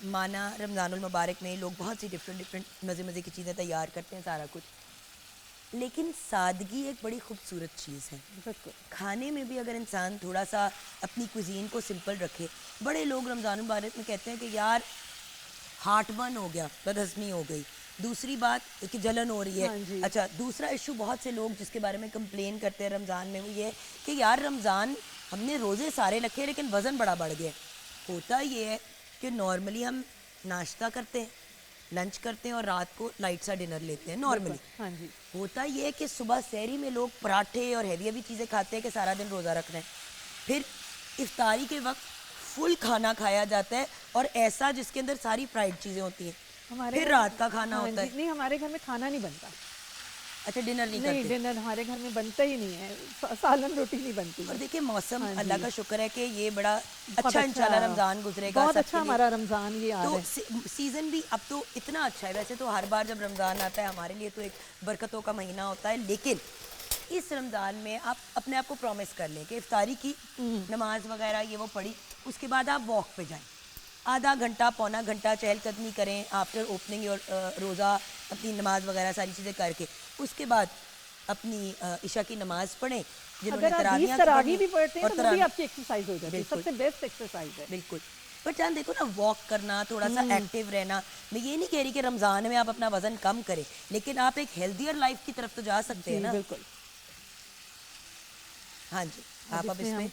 माना रमज़ानुल मुबारक में लोग बहुत सी डिफरेंट मज़े की चीज़ें तैयार करते हैं, सारा कुछ, लेकिन सादगी एक बड़ी खूबसूरत चीज़ है। बिल्कुल। खाने में भी अगर इंसान थोड़ा सा अपनी कुजीन को सिंपल रखे। बड़े लोग रमज़ान मुबारक में कहते हैं कि यार हार्ट बर्न हो गया, बदहज़मी हो गई, दूसरी बात कि जलन हो रही है। हाँ जी। अच्छा, दूसरा इशू बहुत से लोग जिसके बारे में कंप्लेन करते हैं रमज़ान में, वो ये है कि यार रमज़ान हमने रोज़े सारे रखे लेकिन वज़न बड़ा बढ़ गया। होता ये है कि नॉर्मली हम नाश्ता करते हैं, लंच करते हैं और रात को लाइट सा डिनर लेते हैं नॉर्मली। हाँ जी। होता ये है कि सुबह सहरी में लोग पराठे और हैवी चीज़ें खाते हैं कि सारा दिन रोज़ा रख रहे हैं, फिर इफ्तारी के वक्त फुल खाना खाया जाता है और ऐसा जिसके अंदर सारी फ्राइड चीज़ें होती हैं, हमारे फिर घर- रात का खाना हाँ होता जी, है। नहीं हमारे घर में खाना नहीं बनता। अच्छा, डिनर नहीं नहीं, करते। डिनर हमारे घर में बनता ही नहीं है, सालन रोटी नहीं बनती और है। देखिए मौसम, हाँ अल्लाह जी। का शुक्र है कि ये बड़ा बहुत अच्छा इंशाल्लाह रमज़ान गुजरेगा बहुत सबके अच्छा लिए। हमारा रमज़ान ये आ रहा तो है। सीज़न भी अब तो इतना अच्छा है। वैसे तो हर बार जब रमज़ान आता है हमारे लिए तो एक बरकतों का महीना होता है, लेकिन इस रमज़ान में आप अपने आप को प्रॉमिस कर लें कि इफ्तारी की नमाज वगैरह ये वो पढ़ी, उसके बाद आप वॉक पे जाएं, आधा घंटा पौना घंटा चहलकदमी करें आफ्टर ओपनिंग योर रोज़ा, अपनी नमाज वगैरह सारी चीज़ें करके उसके बाद अपनी इशा की नमाज पढ़ें। जिन्होंने अगर आप 20 तरावियाँ तरावी पढ़ी भी पढ़ते हैं और तो वो भी तरावी- आपकी एक्सरसाइज हो जाती है, बिल्कुल। सबसे बेस्ट एक्सरसाइज है। बिल्कुल। बट जान देखो ना, वॉक करना, थोड़ा सा एक्टिव रहना, मैं ये नहीं कह रही कि रमज़ान में आप अपना वज़न कम करें, लेकिन आप एक हेल्दियर लाइफ की तरफ तो जा सकते हैं जी ना। बिल्कुल। हाँ जी, आप अब हम इसमें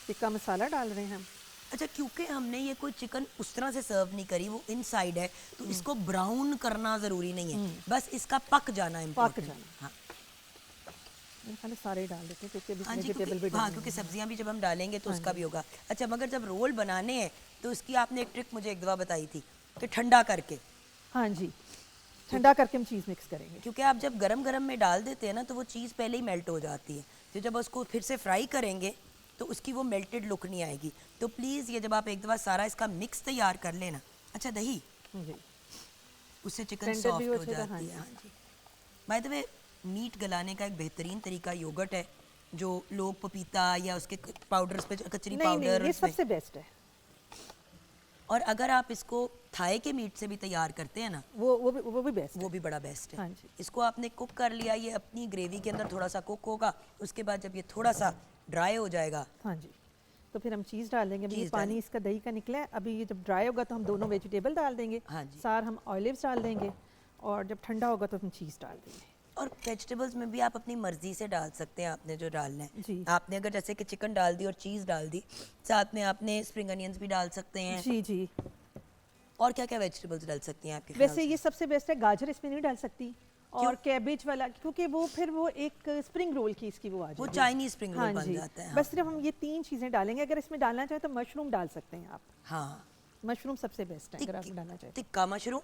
टिक्का मसाला डाल रहे हैं हम। अच्छा, क्योंकि हमने ये कोई चिकन उस तरह से सर्व नहीं करी, वो इनसाइड है, तो इसको ब्राउन करना ज़रूरी नहीं है, बस इसका पक जाना इम्पोर्टेंट। जाना। हाँ मैंने खाली सारे डाल देते हैं क्योंकि अभी हाँ जी, वेजिटेबल भी क्योंकि हाँ, डालनी क्योंकि है। सब्जियां भी जब हम डालेंगे तो उसका भी होगा। अच्छा, मगर जब रोल बनाने हैं तो उसकी आपने एक ट्रिक मुझे एक दफ़ा बताई थी कि ठंडा करके, हाँ जी, ठंडा करके हम चीज़ मिक्स करेंगे। क्योंकि आप जब गरम गरम में डाल देते हैं ना तो वो चीज़ पहले ही मेल्ट हो जाती है, तो जब उसको फिर से फ्राई करेंगे तो उसकी वो मेल्टेड लुक नहीं आएगी। तो प्लीज़ ये जब आप एक दफ़ा सारा इसका मिक्स तैयार कर लेना। अच्छा, दही, जी उससे चिकन Tender सॉफ्ट भी हो हो जाएगा, जाती है। हाँ हाँ जी। बाय द वे, मीट गलाने का एक बेहतरीन तरीका योगर्ट है, जो लोग पपीता या उसके पाउडर्स पे, कचरी नहीं पाउडर नहीं, ये उसमें, सबसे बेस्ट है। और अगर आप इसको थाई के मीट से भी तैयार करते हैं ना, वो भी बेस्ट वो है। भी बड़ा बेस्ट है। हाँ जी। इसको आपने कुक कर लिया, ये अपनी ग्रेवी के अंदर थोड़ा सा कुक होगा, उसके बाद जब ये थोड़ा सा ड्राई हो जाएगा, हाँ जी, तो फिर हम चीज़ डाल देंगे। अभी ये चीज़ पानी डालें। इसका दही का निकला है, अभी ये जब ड्राई होगा तो हम दोनों वेजिटेबल डाल देंगे। हाँ जी। सार हम ऑलिव्स डाल देंगे और जब ठंडा होगा तो हम चीज़ डाल देंगे। और वेजिटेबल्स में भी आप अपनी मर्जी से डाल सकते हैं, आपने जो डालना है। जी। आपने अगर जैसे कि चिकन डाल दी और चीज़ डाल दी, साथ में आपने स्प्रिंग अनियंस भी डाल सकते हैं। जी जी। और क्या क्या वेजिटेबल्स डाल सकती हैं आपके वैसे ख्याल ये सबसे बेस्ट है, गाजर इसमें नहीं डाल सकती और कैबेज वाला, क्योंकि वो फिर वो एक स्प्रिंग रोल की इसकी वो आ से? वो जाएगी। चाइनीज स्प्रिंग रोल हाँ बन जी, जाता है। बस सिर्फ हम ये 3 चीज़ें डालेंगे। अगर इसमें डालना चाहे तो मशरूम डाल सकते हैं आप। हाँ, मशरूम सबसे बेस्ट है अगर आप डालना चाहें। टिक्का मशरूम।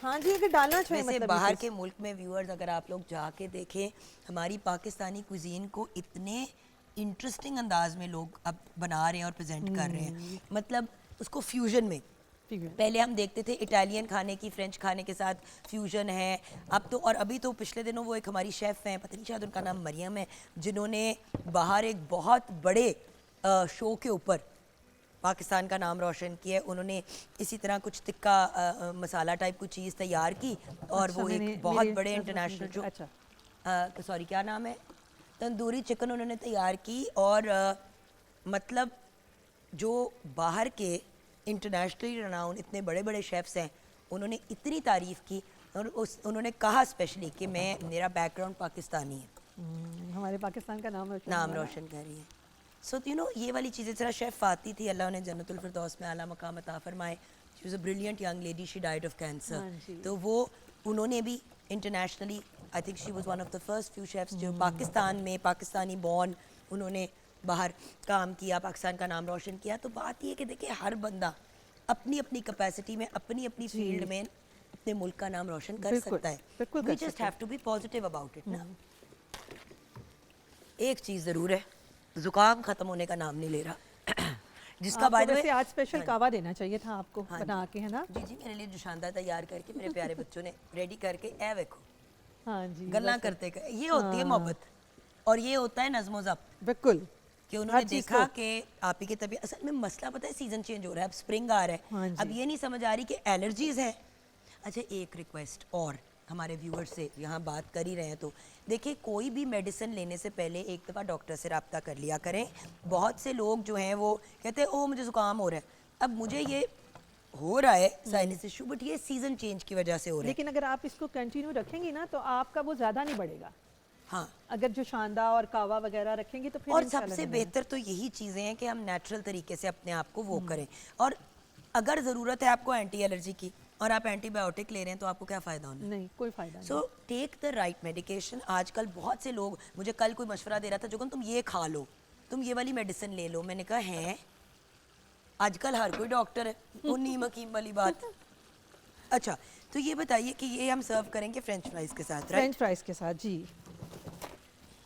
हाँ जी, अगर डालना चाहे वैसे मतलब बाहर ये के मुल्क में व्यूअर्स अगर आप लोग जाके देखें, हमारी पाकिस्तानी कुजीन को इतने इंटरेस्टिंग अंदाज में लोग अब बना रहे हैं और प्रेजेंट कर रहे हैं, मतलब उसको फ्यूजन में। चीज़। पहले हम देखते थे इटालियन खाने की फ्रेंच खाने के साथ फ्यूजन है, अब तो, और अभी तो पिछले दिनों वो एक हमारी शेफ़ हैं, पता नहीं शायद उनका नाम मरियम है, जिन्होंने बाहर एक बहुत बड़े शो के ऊपर पाकिस्तान का नाम रोशन किया है। उन्होंने इसी तरह कुछ टिक्का मसाला टाइप कुछ चीज़ तैयार की और अच्छा, वो मैंने- एक बहुत मेरे बड़े husband इंटरनेशनल ने- जो अच्छा। सॉरी क्या नाम है, तंदूरी चिकन उन्होंने तैयार की, और मतलब जो बाहर के इंटरनेशनली रनाउंड इतने बड़े बड़े शेफ्स हैं, उन्होंने इतनी तारीफ़ की और उन्होंने कहा स्पेशली कि मेरा बैकग्राउंड पाकिस्तानी है, हमारे पाकिस्तान का नाम नाम रोशन कर रही है। सो यू नो ये वाली चीज़ें, जरा शेफ़ फाती थी, अल्लाह उन्हें जन्नतुल फिरदौस में आला मकाम अता फरमाए, she was a brilliant young lady, she died of हाँ कैंसर। जी। तो वो उन्होंने भी internationally, I think she was one of the first few chefs जो पाकिस्तान में, पाकिस्तानी बॉर्न, उन्होंने बाहर काम किया, पाकिस्तान का नाम रोशन किया। तो बात ये है कि देखिए हर बंदा अपनी अपनी कैपेसिटी में, अपनी अपनी फील्ड में अपने मुल्क का नाम रोशन कर बिल्कुल, सकता है। बिल्कुल वी कर जस्ट सकते have to be positive about it ना। एक चीज़ ज़रूर है, ज़ुकाम ख़त्म होने का नाम नहीं ले रहा, जिसका बाय द वे, वैसे आज स्पेशल कावा देना चाहिए था आपको हाँ बना के, है ना? जी जी, मेरे लिए जो शानदार तैयार करके मेरे प्यारे बच्चों ने रेडी करके ए देखो हाँ जी, गल्ला बस करते कर, ये होती है मोहब्बत और ये होता है नज़्मो ज़ब्त बिल्कुल। कि उन्होंने हर चीज़ देखा को- कि आप ही की तबीयत, असल में मसला पता है सीजन चेंज हो रहा है, अब स्प्रिंग आ रहा हाँ है, जी। अब ये नहीं समझ आ रही कि एलर्जीज है। अच्छा एक रिक्वेस्ट और हमारे व्यूअर्स से यहाँ बात कर ही रहे हैं, तो देखिए कोई भी मेडिसिन लेने से पहले एक दफ़ा डॉक्टर से रब्ता कर लिया करें। बहुत से लोग जो हैं वो कहते हैं ओ मुझे ज़ुकाम हो रहा है, अब मुझे ये हो रहा है साइनस इशू, बट ये सीजन चेंज की वजह से हो रहा है। लेकिन अगर आप इसको कंटिन्यू रखेंगी ना तो आपका वो ज़्यादा नहीं बढ़ेगा। हाँ, अगर जो शानदा और कावा वगैरह रखेंगी तो फिर और इंशाल्लाह सबसे नहीं बढ़ेगा। बेहतर तो यही चीज़ें हैं कि हम नेचुरल तरीके से अपने आप को वो करें। और अगर ज़रूरत है आपको एंटी एलर्जी की और आप एंटीबायोटिक ले रहे हैं तो आपको क्या फ़ायदा होना है? नहीं, कोई फ़ायदा नहीं। So take the right medication. आजकल बहुत से लोग, मुझे कल कोई मशवरा दे रहा था जोगन तुम ये खा लो, तुम ये वाली मेडिसिन ले लो, मैंने कहा हैं आजकल हर कोई डॉक्टर है, वो नीम हकीम वाली बात। अच्छा तो ये बताइए कि ये हम सर्व करेंगे फ्रेंच फ्राइज के साथ, राइट? फ्रेंच फ्राइज के साथ जी।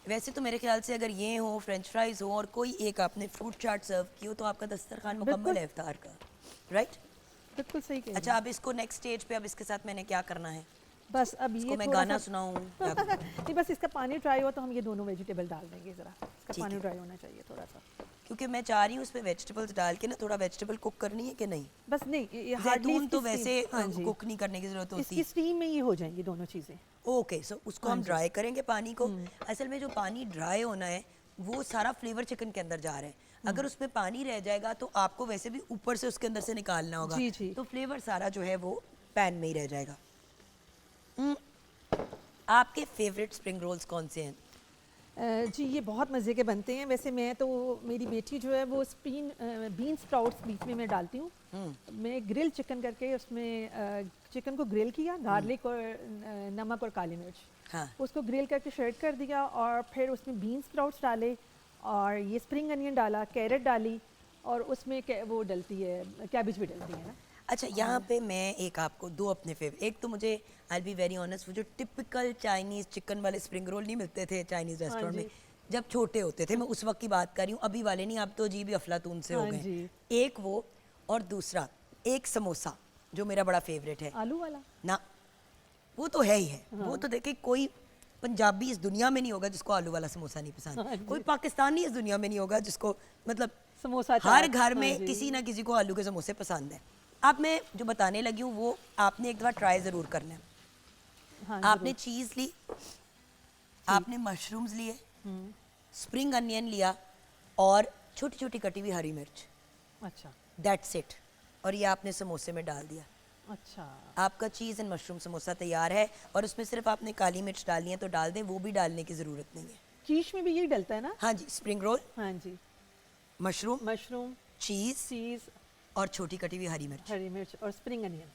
वैसे तो मेरे ख्याल से अगर ये हो, फ्रेंच फ्राइज हो और कोई एक आपने फ्रूट चाट सर्व की हो तो आपका दस्तरखान मुकम्मल बिल्कुल। है इफ्तार का, राइट? बिल्कुल सही कह रही अच्छा अब इसको नेक्स्ट स्टेज पे, अब इसके साथ मैंने क्या करना है? हैं। बस अब इसको ये मैं थोड़ा गाना सा सुनाऊं या नहीं, बस इसका पानी ड्राई हो तो हम ये दोनों वेजिटेबल डाल देंगे ज़रा। इसका ठीक पानी है। ड्राई होना चाहिए थोड़ा सा। क्योंकि मैं चाह रही हूँ उसमें वेजिटेबल्स डाल के ना थोड़ा वेजिटेबल कुक करनी है कि नहीं? बस नहीं, ये hardly जैतून तो इसकी वैसे steam- हाँ जी, कुक नहीं करने की जरूरत होती। इसकी स्टीम में ये हो जाएंगी दोनों चीज़ें। ओके सो उसको हम ड्राई करेंगे पानी को। असल में जो पानी ड्राई होना है वो सारा फ्लेवर चिकन के अंदर जा रहा है, अगर उसमें पानी रह जाएगा तो आपको वैसे भी ऊपर से उसके अंदर से निकालना होगा, जी, जी। तो फ्लेवर सारा जो है वो पैन में ही रह जाएगा। आपके फेवरेट स्प्रिंग रोल्स कौन से हैं? जी ये बहुत मज़े के बनते हैं। वैसे मैं तो, मेरी बेटी जो है वो बीन स्प्राउट्स बीच में मैं डालती हूँ। मैं ग्रिल चिकन करके उसमें चिकन को ग्रिल किया, गार्लिक और नमक और काली मिर्च, हाँ उसको ग्रिल करके श्रेड कर दिया और फिर उसमें बीन स्प्राउट्स डाले और ये स्प्रिंग अनियन डाला, कैरेट डाली और उसमें वो डलती है, कैबेज भी डलती है ना। अच्छा यहाँ पे मैं एक आपको दो अपने फेवरेट, एक तो मुझे आई बी वेरी ऑनेस्ट, वो जो टिपिकल चाइनीज़ चिकन वाले स्प्रिंग रोल नहीं मिलते थे चाइनीज़ रेस्टोरेंट में जब छोटे होते थे, मैं उस वक्त की बात कर रही हूँ, अभी वाले नहीं, अब तो जी भी अफलातून से हो हाँ गए। जी। एक वो और दूसरा एक समोसा जो मेरा बड़ा फेवरेट है आलू वाला ना, वो तो है ही है। वो तो देखिए कोई पंजाबी इस दुनिया में नहीं होगा जिसको आलू वाला समोसा नहीं हाँ पसंद, जी। कोई पाकिस्तानी इस दुनिया में नहीं होगा जिसको, मतलब समोसा हर चाट, घर हाँ में जी। किसी ना किसी को आलू के समोसे पसंद है। अब मैं जो बताने लगी हूँ वो आपने एक दफ़ा ट्राई ज़रूर करना है। हाँ, आपने चीज़ ली, आपने मशरूम्स लिए, स्प्रिंग अनियन लिया और छोटी छोटी कटी हुई हरी मिर्च, अच्छा दैट्स इट, और ये आपने समोसे में डाल दिया। अच्छा। आपका चीज़ एंड मशरूम समोसा तैयार है। और उसमें सिर्फ आपने काली मिर्च डालनी है तो डाल दें, वो भी डालने की ज़रूरत नहीं है। कीश में भी यही डलता है ना? हाँ जी, स्प्रिंग रोल, हाँ जी, मशरूम, मशरूम, चीज़ चीज़, और छोटी कटी हुई हरी मिर्च। हरी मिर्च और स्प्रिंग अनियन।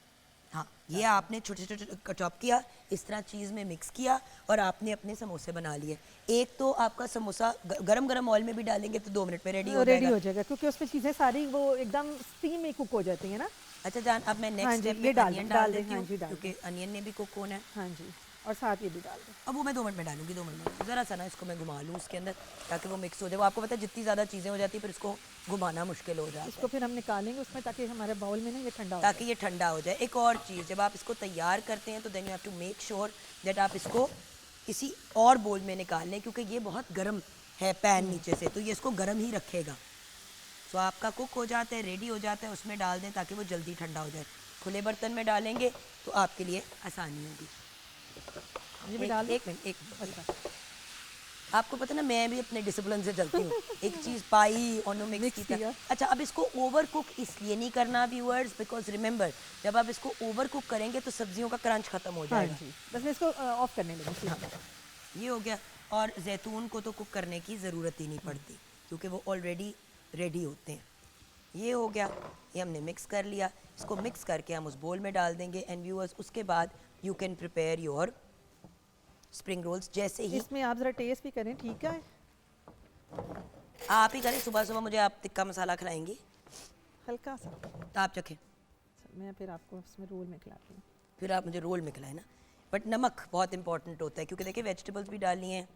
हाँ, ये आपने छोटे छोटे चॉप किया, इस तरह चीज़ में मिक्स किया और आपने अपने समोसे बना लिए। एक तो आपका समोसा गरम गरम ऑयल में भी डालेंगे तो 2 मिनट में रेडी हो रेडी जाएगा। हो जाएगा क्योंकि उसमें चीज़ें सारी वो एकदम स्टीम में कुक हो जाती हैं ना। अच्छा जान, अब मैं हाँ नेक्स्ट जी, स्टेप ये में डाल अनियन दें, डाल डाल दें, देती हाँ हूँ जी, डाल क्योंकि अनियन ने भी कुक होना है। हाँ जी, और साथ ये भी डाल दें। अब वो मैं 2 मिनट में डालूंगी, 2 मिनट में ज़रा सा ना इसको मैं घुमा लूँ उसके अंदर ताकि वो मिक्स हो जाए। वो आपको पता है जितनी ज़्यादा चीज़ें हो जाती है फिर इसको घुमाना मुश्किल हो जाता है, इसको फिर हम निकालेंगे उसमें ताकि हमारे बाउल में ना ये ठंडा हो ताकि ये ठंडा हो जाए। एक और चीज़, जब आप इसको तैयार करते हैं तो then you have to make sure that आप इसको किसी और बोल में निकाल लें क्योंकि ये बहुत गर्म है पैन नीचे से, तो ये इसको गर्म ही रखेगा। तो आपका कुक हो जाता है, रेडी हो जाता है, उसमें डाल दें ताकि वो जल्दी ठंडा हो जाए। खुले बर्तन में डालेंगे तो आपके लिए आसानी होगी। ये भी डाल दें? एक मिनट, एक मिनट। आपको पता ना मैं भी अपने डिसिप्लिन से चलती हूँ। एक चीज़ पाई और मिक्स Mix किया। किया। अच्छा अब इसको ओवर कुक इसलिए नहीं करना व्यूअर्स, बिकॉज रिमेंबर जब आप इसको ओवर कुक करेंगे तो सब्जियों का क्रंच खत्म हो हाँ जाएगा। जी, बस मैं इसको ऑफ करने लगी। ये हो गया। और जैतून को तो कुक करने की ज़रूरत ही नहीं पड़ती क्योंकि वो ऑलरेडी रेडी होते हैं। ये हो गया, ये हमने मिक्स कर लिया। इसको मिक्स करके हम उस बोल में डाल देंगे एंड व्यूअर्स उसके बाद you can prepare your spring rolls. जैसे ही इसमें आप ज़रा टेस्ट भी करें, ठीक है? आप ही करें, सुबह सुबह मुझे आप टिक्का मसाला खिलाएंगी हल्का सा। तो आप चखें, मैं फिर आपको इसमें रोल में खिलाती हूँ। फिर आप मुझे रोल में खिलाएं ना। बट नमक बहुत इंपॉर्टेंट होता है क्योंकि देखिए वेजिटेबल्स भी डालनी है,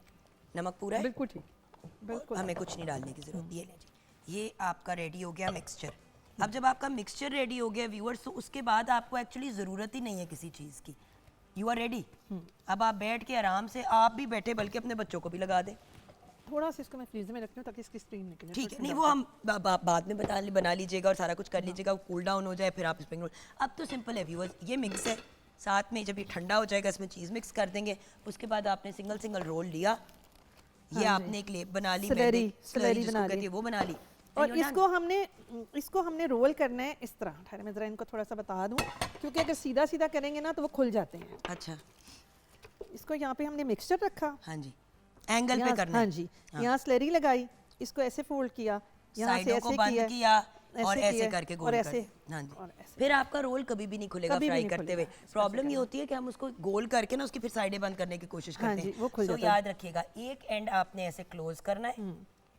नमक पूरा है, बिल्कुल ठीक, बिल्कुल। हमें कुछ नहीं डालने की ज़रूरत। ये लें जी, ये आपका रेडी हो गया मिक्सचर। अब जब आपका मिक्सचर रेडी हो गया व्यूअर्स, तो उसके बाद आपको एक्चुअली ज़रूरत ही नहीं है किसी चीज़ की। You are ready. अब आप बैठ के आराम से, आप भी बैठे बल्कि अपने बच्चों को भी लगा दें। थोड़ा सा इसको मैं फ्रीजर में रखती हूँ ताकि इसकी स्टीम निकले। ठीक है, नहीं वो हम बाद में बना लीजिएगा और सारा कुछ कर लीजिएगा, वो कूल डाउन हो जाए फिर आप स्प्रिंग रोल। अब तो सिंपल है व्यूअर्स, ये मिक्स है, साथ में जब ये ठंडा हो जाएगा इसमें चीज़ मिक्स कर देंगे। उसके बाद आपने सिंगल सिंगल रोल लिया, ये आपने एक लेप बना ली, स्लरी स्लरी बना ली, वो बना ली। और इसको हमने रोल करना है इस तरह। ठहरे मैं ज़रा इनको थोड़ा सा बता दूं, क्योंकि अगर सीधा सीधा करेंगे ना तो वो खुल जाते हैं। अच्छा, इसको यहाँ पे हमने मिक्सचर रखा, हाँ जी, एंगल पे करना हाँ है। जी, यहाँ स्लरी लगाई, इसको ऐसे फोल्ड किया, यहाँ से साइडों को ऐसे बंद किया और ऐसे किया, करके गोल और ऐसे, कर। हाँ जी, और ऐसे। फिर आपका रोल कभी भी नहीं खुलेगा कभी भी फ्राई नहीं करते हुए। खुलेगा। प्रॉब्लम ये होती है कि हम उसको गोल करके ना उसकी फिर साइडें बंद करने की कोशिश हाँ करते जी, हैं। वो खुल तो जाता है। याद रखिएगा, एक एंड आपने ऐसे क्लोज करना है,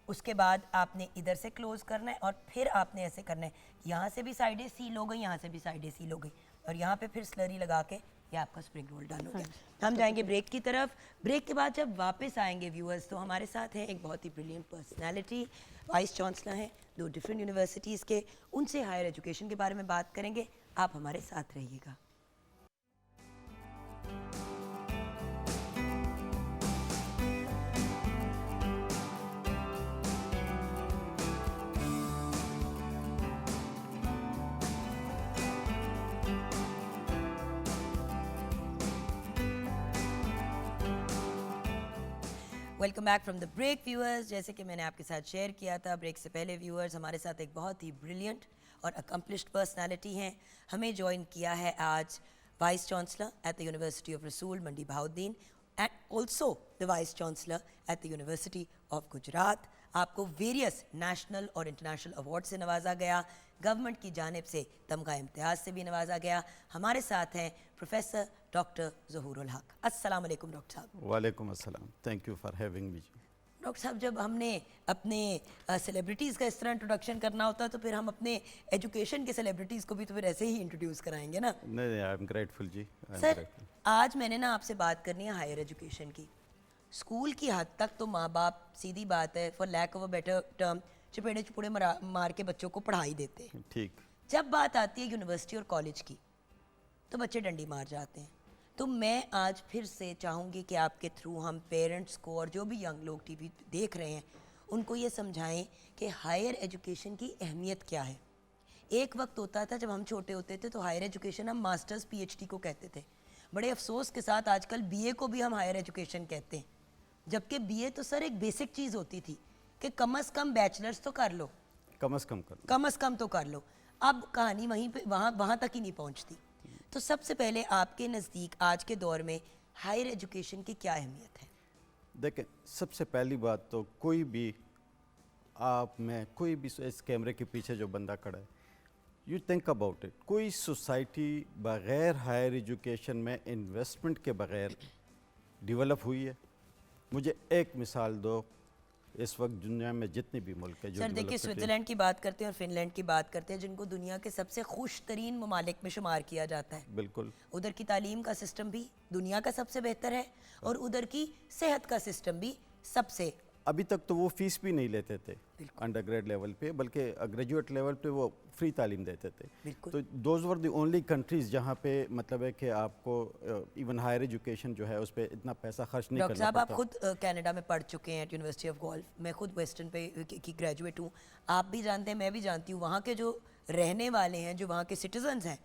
उसके बाद आपने इधर से क्लोज करना है और फिर आपने ऐसे करना है। यहाँ से भी साइडें सील हो गई, यहाँ से भी साइडें सील हो गई, और यहाँ पे फिर स्लरी लगा के ये आपका स्प्रिंग रोल डन हो गया। हम जाएंगे ब्रेक की तरफ। ब्रेक के बाद जब वापस आएंगे व्यूअर्स, तो हमारे साथ है एक बहुत ही ब्रिलियंट पर्सनालिटी, वाइस चांसलर हैं 2 डिफरेंट यूनिवर्सिटीज़ के। उनसे हायर एजुकेशन के बारे में बात करेंगे। आप हमारे साथ रहिएगा। Welcome back from the break viewers. जैसे कि मैंने आपके साथ शेयर किया था ब्रेक से पहले व्यूअर्स, हमारे साथ एक बहुत ही ब्रिलियंट और अकम्पलिश्ड पर्सनालिटी हैं। हमें ज्वाइन किया है आज vice chancellor at the university of Rasul Mandi Bahauddin and also the vice chancellor at the university of Gujrat. आपको वेरियस नेशनल और इंटरनेशनल अवार्ड से नवाजा गया, गवर्नमेंट की जानिब से तमगा इम्तियाज़ से भी नवाजा गया। हमारे साथ हैं प्रोफेसर डॉक्टर ज़हूरुल हक। अस्सलाम वालेकुम डॉक्टर साहब। वालेकुम अस्सलाम, thank you for having me. Doctor साहब, जब हमने अपने सेलिब्रिटीज़ का इस तरह इंट्रोडक्शन करना होता है तो फिर हम अपने एजुकेशन के सेलिब्रिटीज़ को भी तो फिर ऐसे ही इंट्रोड्यूस कराएंगे ना। नहीं, आई एम ग्रेटफुल जी। सर, आज मैंने ना आपसे बात करनी है हायर एजुकेशन की। स्कूल की हद तक तो माँ बाप, सीधी बात है, for lack of a better term, चपेड़े चुपड़े मार के बच्चों को पढ़ाई देते हैं। ठीक। जब बात आती है यूनिवर्सिटी और कॉलेज की तो बच्चे डंडी मार जाते हैं। तो मैं आज फिर से चाहूँगी कि आपके थ्रू हम पेरेंट्स को और जो भी यंग लोग टीवी देख रहे हैं उनको ये समझाएं कि हायर एजुकेशन की अहमियत क्या है। एक वक्त होता था जब हम छोटे होते थे तो हायर एजुकेशन हम मास्टर्स पीएचडी को कहते थे। बड़े अफसोस के साथ आजकल बीए को भी हम हायर एजुकेशन कहते हैं, जबकि बीए तो सर एक बेसिक चीज़ होती थी कि कम से कम बैचलर्स तो कर लो, कम से कम कर लो, कम से कम तो कर लो। अब कहानी वहीं पे वहाँ तक ही नहीं पहुँचती। तो सबसे पहले आपके नज़दीक आज के दौर में हायर एजुकेशन की क्या अहमियत है? देखें, सबसे पहली बात तो कोई भी कोई भी इस कैमरे के पीछे जो बंदा खड़ा है, यू थिंक अबाउट इट, कोई सोसाइटी बग़ैर हायर एजुकेशन में इन्वेस्टमेंट के बग़ैर डेवलप हुई है? मुझे एक मिसाल दो, इस वक्त दुनिया में जितने भी मुल्क है जो सर देखिए, स्विट्ज़रलैंड की बात करते हैं और फिनलैंड की बात करते हैं, जिनको दुनिया के सबसे खुश तरीन ममालिक में शुमार किया जाता है। बिल्कुल। उधर की तालीम का सिस्टम भी दुनिया का सबसे बेहतर है और उधर की सेहत का सिस्टम भी सबसे। अभी तक तो वो फीस भी नहीं लेते थे अंडर ग्रेड लेवल पे, बल्कि ग्रेजुएट लेवल पे वो फ्री तालीम देते थे। तो those were the only countries जहाँ पे मतलब है कि आपको इवन हायर एजुकेशन जो है उस पर इतना पैसा खर्च नहीं करना पड़ता। डॉक्टर साहब, आप खुद कनाडा में पढ़ चुके हैं एट यूनिवर्सिटी ऑफ गोल्फ, मैं खुद वेस्टर्न पे की ग्रेजुएट हूँ। आप भी जानते हैं, मैं भी जानती हूँ, वहाँ के जो रहने वाले हैं, जो वहाँ के सिटीजन्स हैं,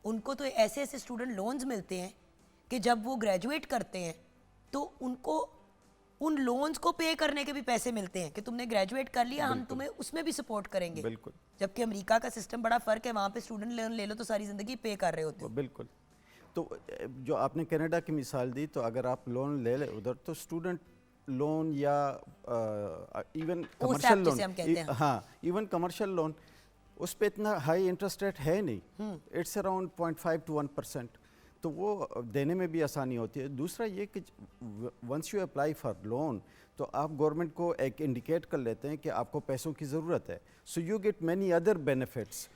उनको तो ऐसे ऐसे स्टूडेंट लोन्स मिलते हैं कि जब वो ग्रेजुएट करते हैं तो उनको उन लोन्स को पे करने के भी पैसे मिलते हैं कि तुमने ग्रेजुएट कर लिया, हम तुम्हें उसमें भी सपोर्ट करेंगे। बिल्कुल। जबकि अमेरिका का सिस्टम बड़ा फ़र्क है, वहाँ पे स्टूडेंट लोन ले लो तो सारी ज़िंदगी पे कर रहे होते हैं। बिल्कुल। तो जो आपने कनाडा की मिसाल दी, तो अगर आप लोन ले ले उधर, तो स्टूडेंट लोन या इवन कमर्शियल लोन, हाँ इवन कमर्शियल लोन, उस पर इतना हाई इंटरेस्ट रेट है नहीं, इट्स अराउंड 0.5 to 1%, तो वो देने में भी आसानी होती है। दूसरा ये कि once you apply for loan तो आप गवर्नमेंट को एक इंडिकेट कर लेते हैं कि आपको पैसों की ज़रूरत है, so you get many other benefits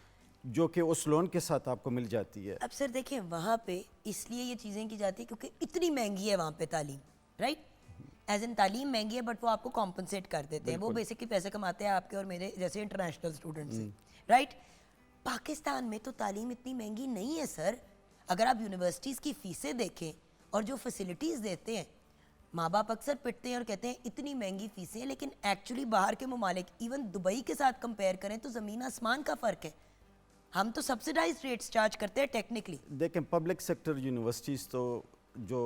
जो कि उस लोन के साथ आपको मिल जाती है। अब सर देखिए, वहाँ पे इसलिए ये चीज़ें की जाती है क्योंकि इतनी महंगी है वहाँ पे तालीम, राइट? एज इन तालीम महंगी है बट वो आपको कॉम्पनसेट कर देते हैं, वो बेसिकली पैसे कमाते हैं आपके और मेरे जैसे इंटरनेशनल स्टूडेंट से, राइट। पाकिस्तान में तो तालीम इतनी महंगी नहीं है सर। अगर आप यूनिवर्सिटीज़ की फ़ीसें देखें और जो फैसिलिटीज़ देते हैं, माँ बाप अक्सर पिटते हैं और कहते हैं इतनी महंगी फ़ीसें हैं, लेकिन एक्चुअली बाहर के ममालिक इवन दुबई के साथ कंपेयर करें तो ज़मीन आसमान का फ़र्क है। हम तो सब्सिडाइज रेट्स चार्ज करते हैं टेक्निकली। देखें पब्लिक सेक्टर यूनिवर्सिटीज़ तो जो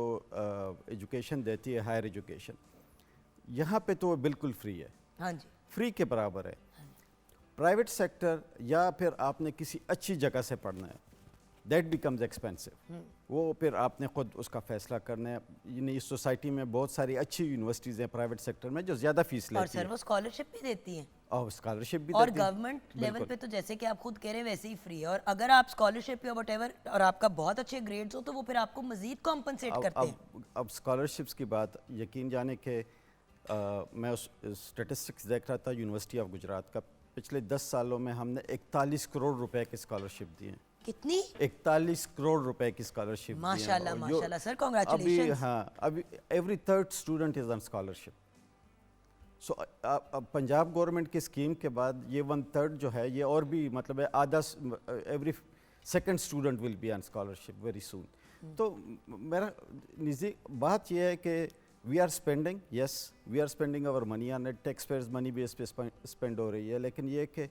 एजुकेशन देती है, हायर एजुकेशन, यहाँ पे तो वो बिल्कुल फ्री है, हाँ जी, फ्री के बराबर है। प्राइवेट सेक्टर या फिर आपने किसी अच्छी जगह से पढ़ना है, दैट बिकम्स एक्सपेंसिव। वो फिर आपने खुद उसका फैसला करना है। यानी इस सोसाइटी में बहुत सारी अच्छी यूनिवर्सिटीज़ हैं प्राइवेट सेक्टर में जो ज़्यादा फीस और लेती सर हैं वो स्कॉलरशिप भी देती हैं और स्कॉलरशिप भी और देती हैं। गवर्नमेंट लेवल पे तो जैसे कि आप खुद कह रहे हैं वैसे ही फ्री है। और अगर आप स्कॉलरशिप या वटेवर और आपका बहुत अच्छे ग्रेड्स हो तो वो फिर आपको मजीद कॉम्पनसेट करते हैं। अब स्कॉलरशिप्स की बात यकीन जाने के मैं उस स्टेटिस्टिक्स देख रहा था यूनिवर्सिटी ऑफ गुजरात का, पिछले 10 सालों में हमने 41 करोड़ रुपए की स्कॉलरशिप दी है। कितनी? 41 करोड़ रुपए की स्कॉलरशिप। माशाल्लाह माशाल्लाह सर, अभी कांग्रेचुलेशंस। हाँ, अभी every third student is on scholarship. So अब पंजाब गवर्नमेंट की स्कीम के बाद ये 1/3 जो है ये और भी मतलब है आधा, every second student will be on scholarship very soon. तो मेरा निजी बात ये है कि we are spending, yes we are spending our money on it, taxpayers money base पे स्पेंड हो रही है, लेकिन ये कि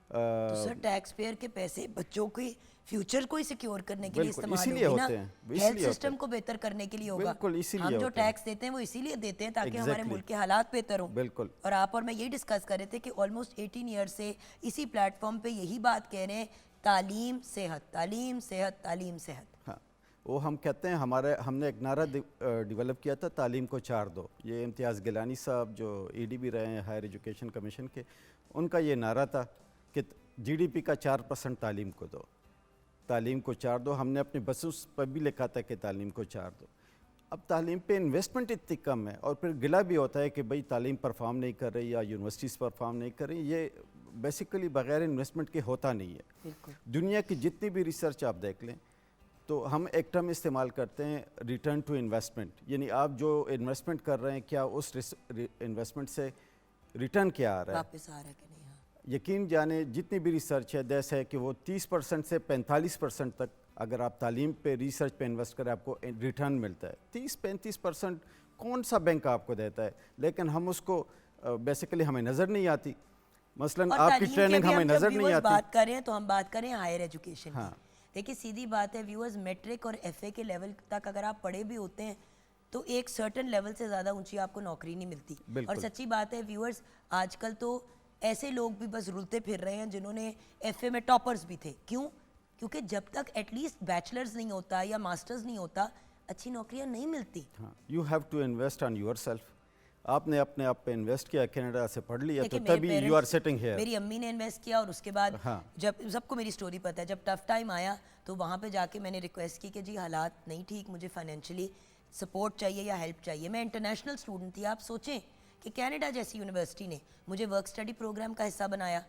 तो सर टैक्स पेयर के पैसे बच्चों के फ्यूचर को ही सिक्योर करने के लिए बिल्कुल, इस्तेमाल इसीलिए होगी ना, होते हैं, हेल्थ इसीलिए सिस्टम होते को बेहतर करने के लिए होगा। बिल्कुल, इसीलिए हम जो होते हैं। टैक्स देते हैं वो इसीलिए देते हैं ताकि हमारे Exactly. मुल्क के हालात बेहतर हों। बिल्कुल। और आप और मैं यही डिस्कस कर रहे थे कि ऑलमोस्ट 18 ईयर्स से इसी प्लेटफॉर्म पे यही बात कह रहे हैं, तालीम सेहत, तालीम सेहत, तालीम सेहत। हाँ, वो हम कहते हैं हमने एक नारा डेवलप किया था, तालीम को 4 दो। ये इम्तियाज़ गिलानी साहब जो ED भी रहे हैं हायर एजुकेशन कमीशन के, उनका ये नारा था कि GDP का 4% तालीम को दो, तालीम को 4 दो। हमने अपने बसेस पर भी लिखा था कि तालीम को 4 दो। अब तालीम पे इन्वेस्टमेंट इतनी कम है और फिर गिला भी होता है कि भाई तालीम परफॉर्म नहीं कर रही या यूनिवर्सिटीज़ परफॉर्म नहीं कर रही। ये बेसिकली बगैर इन्वेस्टमेंट के होता नहीं है। बिल्कुल। दुनिया की जितनी भी रिसर्च आप देख लें तो हम एक टर्म इस्तेमाल करते हैं रिटर्न टू इन्वेस्टमेंट, यानी आप जो इन्वेस्टमेंट कर रहे हैं क्या उस इन्वेस्टमेंट से रिटर्न क्या आ रहा है, वापस आ रहा है कि नहीं। हाँ। यकीन जाने जितनी भी रिसर्च है जैसे है कि वो 30% से 45% तक अगर आप तालीम पे रिसर्च पे इन्वेस्ट करें आपको रिटर्न मिलता है। 30-35% कौन सा बैंक आपको देता है, लेकिन हम उसको बेसिकली हमें नज़र नहीं आती। मसलन और आपकी तालीम की ट्रेनिंग अभी हमें हम जब नज़र नहीं viewers आती। बात कर रहे हैं तो हम बात करें हायर एजुकेशन हाँ। की। देखिए सीधी बात है व्यूअर्स, मैट्रिक और FA के लेवल तक अगर आप पढ़े भी होते हैं तो एक सर्टन लेवल से ज़्यादा ऊंची आपको नौकरी नहीं मिलती। और बिल्कुल। सच्ची बात है व्यूअर्स, आजकल तो ऐसे लोग भी बस रुलते फिर रहे हैं जिन्होंने FA में टॉपर्स भी थे। क्यों? क्योंकि जब तक एटलीस्ट बैचलर्स नहीं होता या मास्टर्स नहीं होता अच्छी नौकरियां नहीं मिलती। हाँ, you have to invest on yourself. आपने अपने आप पे इन्वेस्ट किया, कनाडा से पढ़ लिया, तो देखिए, मेरे तभी you are parents- sitting here. मेरी अम्मी ने इन्वेस्ट किया और उसके बाद हाँ। जब सबको मेरी स्टोरी पता है, जब टफ टाइम आया तो वहाँ पे जाके मैंने रिक्वेस्ट की कि जी हालात नहीं ठीक, मुझे फाइनेंशियली सपोर्ट चाहिए या हेल्प चाहिए। मैं इंटरनेशनल स्टूडेंट थी। आप सोचें कि कनाडा जैसी यूनिवर्सिटी ने मुझे वर्क स्टडी प्रोग्राम का हिस्सा बनाया।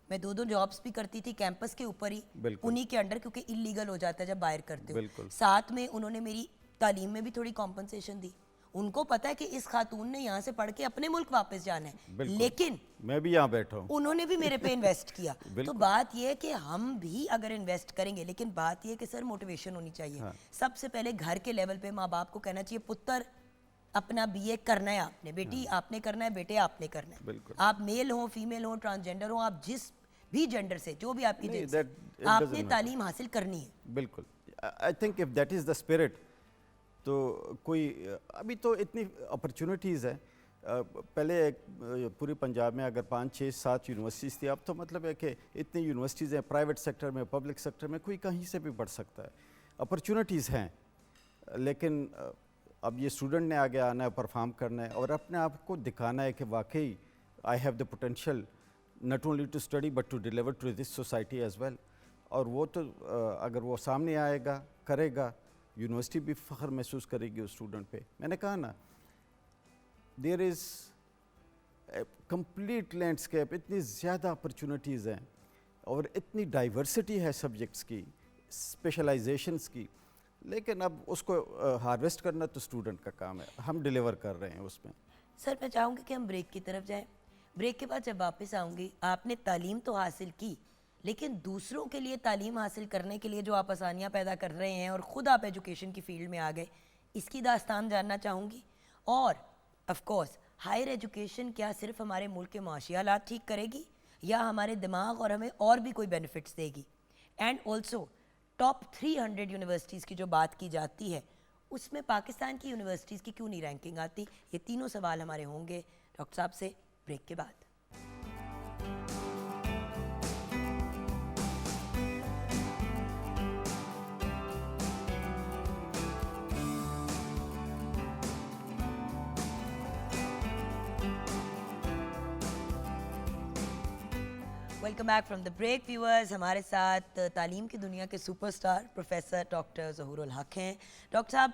मैं 2 जॉब्स भी करती थी कैंपस के ऊपर ही, बिल्कुल। उन्हीं के अंडर, क्योंकि इलीगल हो जाता है जब बाहर करते हो। बिल्कुल। साथ में उन्होंने मेरी तालीम में भी थोड़ी कॉम्पनसेशन दी। उनको पता है कि इस खातून ने यहाँ से पढ़ के अपने मुल्क वापस जाना है, बिल्कुल। लेकिन मैं भी यहाँ बैठा हूँ। उन्होंने भी मेरे पे इन्वेस्ट किया। तो बिल्कुल। बात यह है कि हम भी अगर इन्वेस्ट करेंगे, लेकिन बात यह है कि सर मोटिवेशन होनी चाहिए। हाँ। सबसे पहले घर के लेवल पे माँ बाप को कहना चाहिए पुत्र अपना BA करना है आपने, बेटी आपने करना है, बेटे आपने करना है। बिल्कुल। आप मेल हो, फीमेल हो, ट्रांसजेंडर हो, आप जिस भी जेंडर से, जो भी आपकी नहीं, जिन्स है, that- it आपने doesn't matter. तालीम हासिल करनी है। बिल्कुल। I think if that is the spirit तो कोई अभी तो इतनी अपॉर्चुनिटीज़ है। पहले पूरे पंजाब में अगर 5, 6, 7 यूनिवर्सिटीज़ थी, अब तो मतलब है कि इतनी यूनिवर्सिटीज़ हैं प्राइवेट सेक्टर में, पब्लिक सेक्टर में, कोई कहीं से भी पढ़ सकता है। अपॉर्चुनिटीज़ हैं, लेकिन अब ये स्टूडेंट ने आगे आना है, परफॉर्म करना है और अपने आप को दिखाना है कि वाकई I have the potential not only to study but to deliver to this society as well. और वो तो अगर वो सामने आएगा, करेगा, यूनिवर्सिटी भी फ़ख्र महसूस करेगी उस स्टूडेंट पे। मैंने कहा ना, देयर इज़ कंप्लीट लैंडस्केप, इतनी ज़्यादा अपॉर्चुनिटीज़ हैं और इतनी डाइवर्सिटी है सब्जेक्ट्स की, स्पेशलाइजेशंस की, लेकिन अब उसको हार्वेस्ट करना तो स्टूडेंट का काम है। हम डिलीवर कर रहे हैं उसमें। सर मैं चाहूँगी कि हम ब्रेक की तरफ जाएं। ब्रेक के बाद जब वापस आऊँगी, आपने तालीम तो हासिल की, लेकिन दूसरों के लिए तालीम हासिल करने के लिए जो आप आसानियाँ पैदा कर रहे हैं और ख़ुद आप एजुकेशन की फील्ड में आ गए, इसकी दास्तान जानना चाहूँगी। और ऑफ कोर्स हायर एजुकेशन क्या सिर्फ हमारे मुल्क के माशी हालात ठीक करेगी या हमारे दिमाग और हमें और भी कोई बेनिफिट्स देगी? एंड ऑल्सो टॉप 300 यूनिवर्सिटीज़ की जो बात की जाती है, उसमें पाकिस्तान की यूनिवर्सिटीज़ की क्यों नहीं रैंकिंग आती? ये तीनों सवाल हमारे होंगे डॉक्टर साहब से ब्रेक के बाद। Welcome back from the break viewers. हमारे साथ तालीम की दुनिया के सुपरस्टार प्रोफेसर डॉक्टर ज़हूरुल हक हैं। डॉक्टर साहब,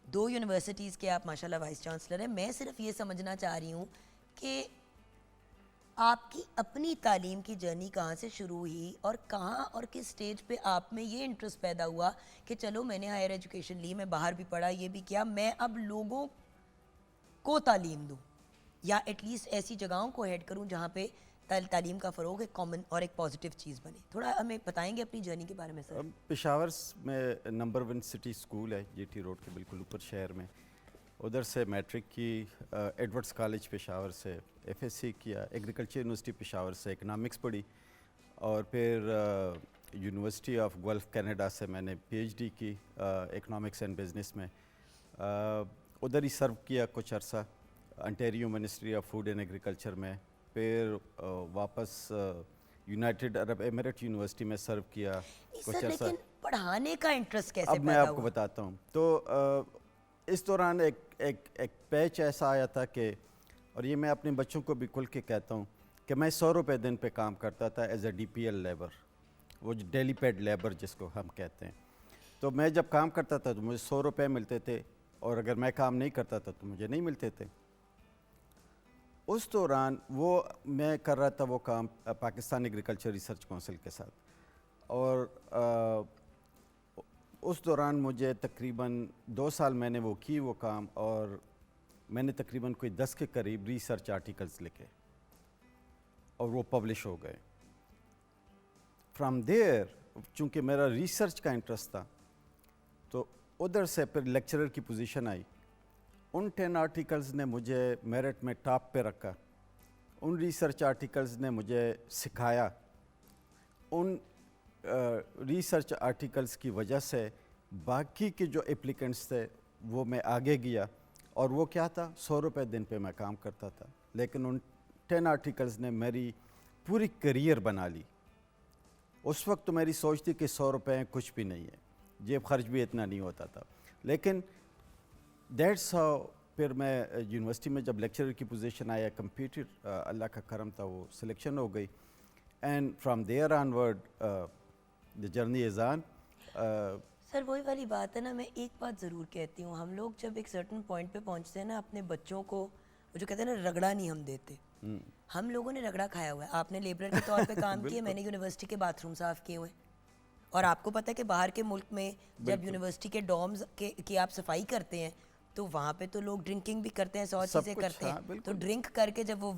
2 यूनिवर्सिटीज़ के आप माशाल्लाह वाइस चांसलर हैं। मैं सिर्फ ये समझना चाह रही हूँ कि आपकी अपनी तालीम की जर्नी कहाँ से शुरू हुई और कहाँ और किस स्टेज पे आप में ये इंटरेस्ट पैदा हुआ कि चलो मैंने हायर एजुकेशन ली, मैं बाहर भी पढ़ा, ये भी किया, मैं अब लोगों को तालीम दूँ या एटलीस्ट ऐसी जगहों को हेड करूँ जहाँ पे तालीम का फ़रोग एक कॉमन और एक पॉजिटिव चीज़ बने? थोड़ा हमें बताएंगे अपनी जर्नी के बारे में सर। पेशावर में नंबर 1 सिटी स्कूल है, जीटी रोड के बिल्कुल ऊपर शहर में। उधर से मैट्रिक की, एडवर्ड्स कॉलेज पेशावर से एफएससी किया, एग्रीकल्चर यूनिवर्सिटी पेशावर से इकनॉमिक्स पढ़ी, और फिर यूनिवर्सिटी ऑफ गल्फ़ कनाडा से मैंने पीएचडी की इकनॉमिक्स एंड बिज़नेस में। उधर ही सर्व किया कुछ अरसा, Ontario ministry of food and agriculture में। फिर वापस यूनाइटेड अरब एमिरेट यूनिवर्सिटी में सर्व किया कुछ सर, अरसा। लेकिन पढ़ाने का इंटरेस्ट कैसे अब मैं पैदा आपको हुआ? बताता हूँ। तो इस दौरान एक पैच ऐसा आया था कि, और ये मैं अपने बच्चों को भी खुल के कहता हूँ, कि मैं 100 रुपये दिन पे काम करता था एज ए DPL लेबर, वो जो डेली पेड लेबर जिसको हम कहते हैं। तो मैं जब काम करता था तो मुझे 100 रुपये मिलते थे, और अगर मैं काम नहीं करता था तो मुझे नहीं मिलते थे। उस दौरान वो मैं कर रहा था वो काम पाकिस्तान एग्रीकल्चर रिसर्च काउंसिल के साथ, और उस दौरान मुझे तकरीबन 2 साल मैंने वो की वो काम, और मैंने तकरीबन कोई 10 के करीब रिसर्च आर्टिकल्स लिखे और वो पब्लिश हो गए। फ्राम देयर, चूँकि मेरा रिसर्च का इंटरेस्ट था, तो उधर से फिर लेक्चरर की पोजीशन आई। उन 10 आर्टिकल्स ने मुझे मेरिट में टॉप पे रखा। उन रिसर्च आर्टिकल्स ने मुझे सिखाया। उन रिसर्च आर्टिकल्स की वजह से बाकी के जो एप्लीकेंट्स थे वो मैं आगे गया, और वो क्या था, 100 रुपये दिन पे मैं काम करता था, लेकिन उन 10 आर्टिकल्स ने मेरी पूरी करियर बना ली। उस वक्त तो मेरी सोच थी कि 100 रुपये कुछ भी नहीं है, जेब खर्च भी इतना नहीं होता था, लेकिन दैट्स हाउ फिर मैं यूनिवर्सिटी में जब लेक्चरर की पोजीशन आया, कंप्यूटर अल्लाह का करम था, वो सिलेक्शन हो गई, and from there onward the journey is on. Sir वही वाली बात है ना, मैं एक बात ज़रूर कहती हूँ, हम लोग जब एक सर्टन पॉइंट पे पहुँचते हैं ना, अपने बच्चों को वो जो कहते हैं ना रगड़ा नहीं हम देते। हम लोगों ने रगड़ा खाया हुआ है। आपने लेबरर के तौर पे काम किए, मैंने यूनिवर्सिटी के बाथरूम साफ़ किए हुए, और आपको पता है कि बाहर के मुल्क में जब यूनिवर्सिटी के डॉर्म्स की आप सफाई करते हैं तो वहाँ पे तो लोग ड्रिंकिंग भी करते हैं, 100 चीज़ें करते हैं। हाँ, तो ड्रिंक करके जब वो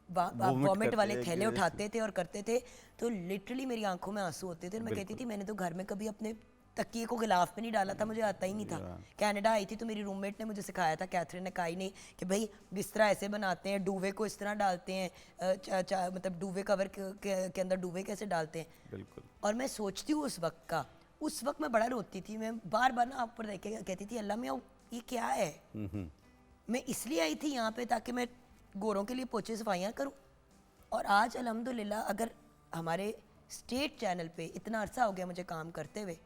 वॉमिट वाले थैले उठाते थे और करते थे, तो लिटरली मेरी आंखों में आंसू होते थे, और मैं कहती थी मैंने तो घर में कभी अपने तकिए को गिलाफ में नहीं डाला था, मुझे आता ही नहीं था। कनाडा आई थी तो मेरी रूममेट ने मुझे सिखाया था, कैथरीन ने काई ने, कि भाई बिस्तरा ऐसे बनाते हैं, डूवे को इस तरह डालते हैं, मतलब डूवे कवर के अंदर डूवे कैसे डालते हैं। बिल्कुल। और मैं सोचती हूँ उस वक्त मैं बड़ा रोती थी, मैं बार बार ना आप पर देख के कहती थी अल्लाह मियाँ ये क्या है। मैं इसलिए आई थी यहाँ पे ताकि मैं गोरों के लिए पोछे सफाइयाँ करूँ, और आज अल्हम्दुलिल्लाह अगर हमारे स्टेट चैनल पे इतना अरसा हो गया मुझे काम करते हुए,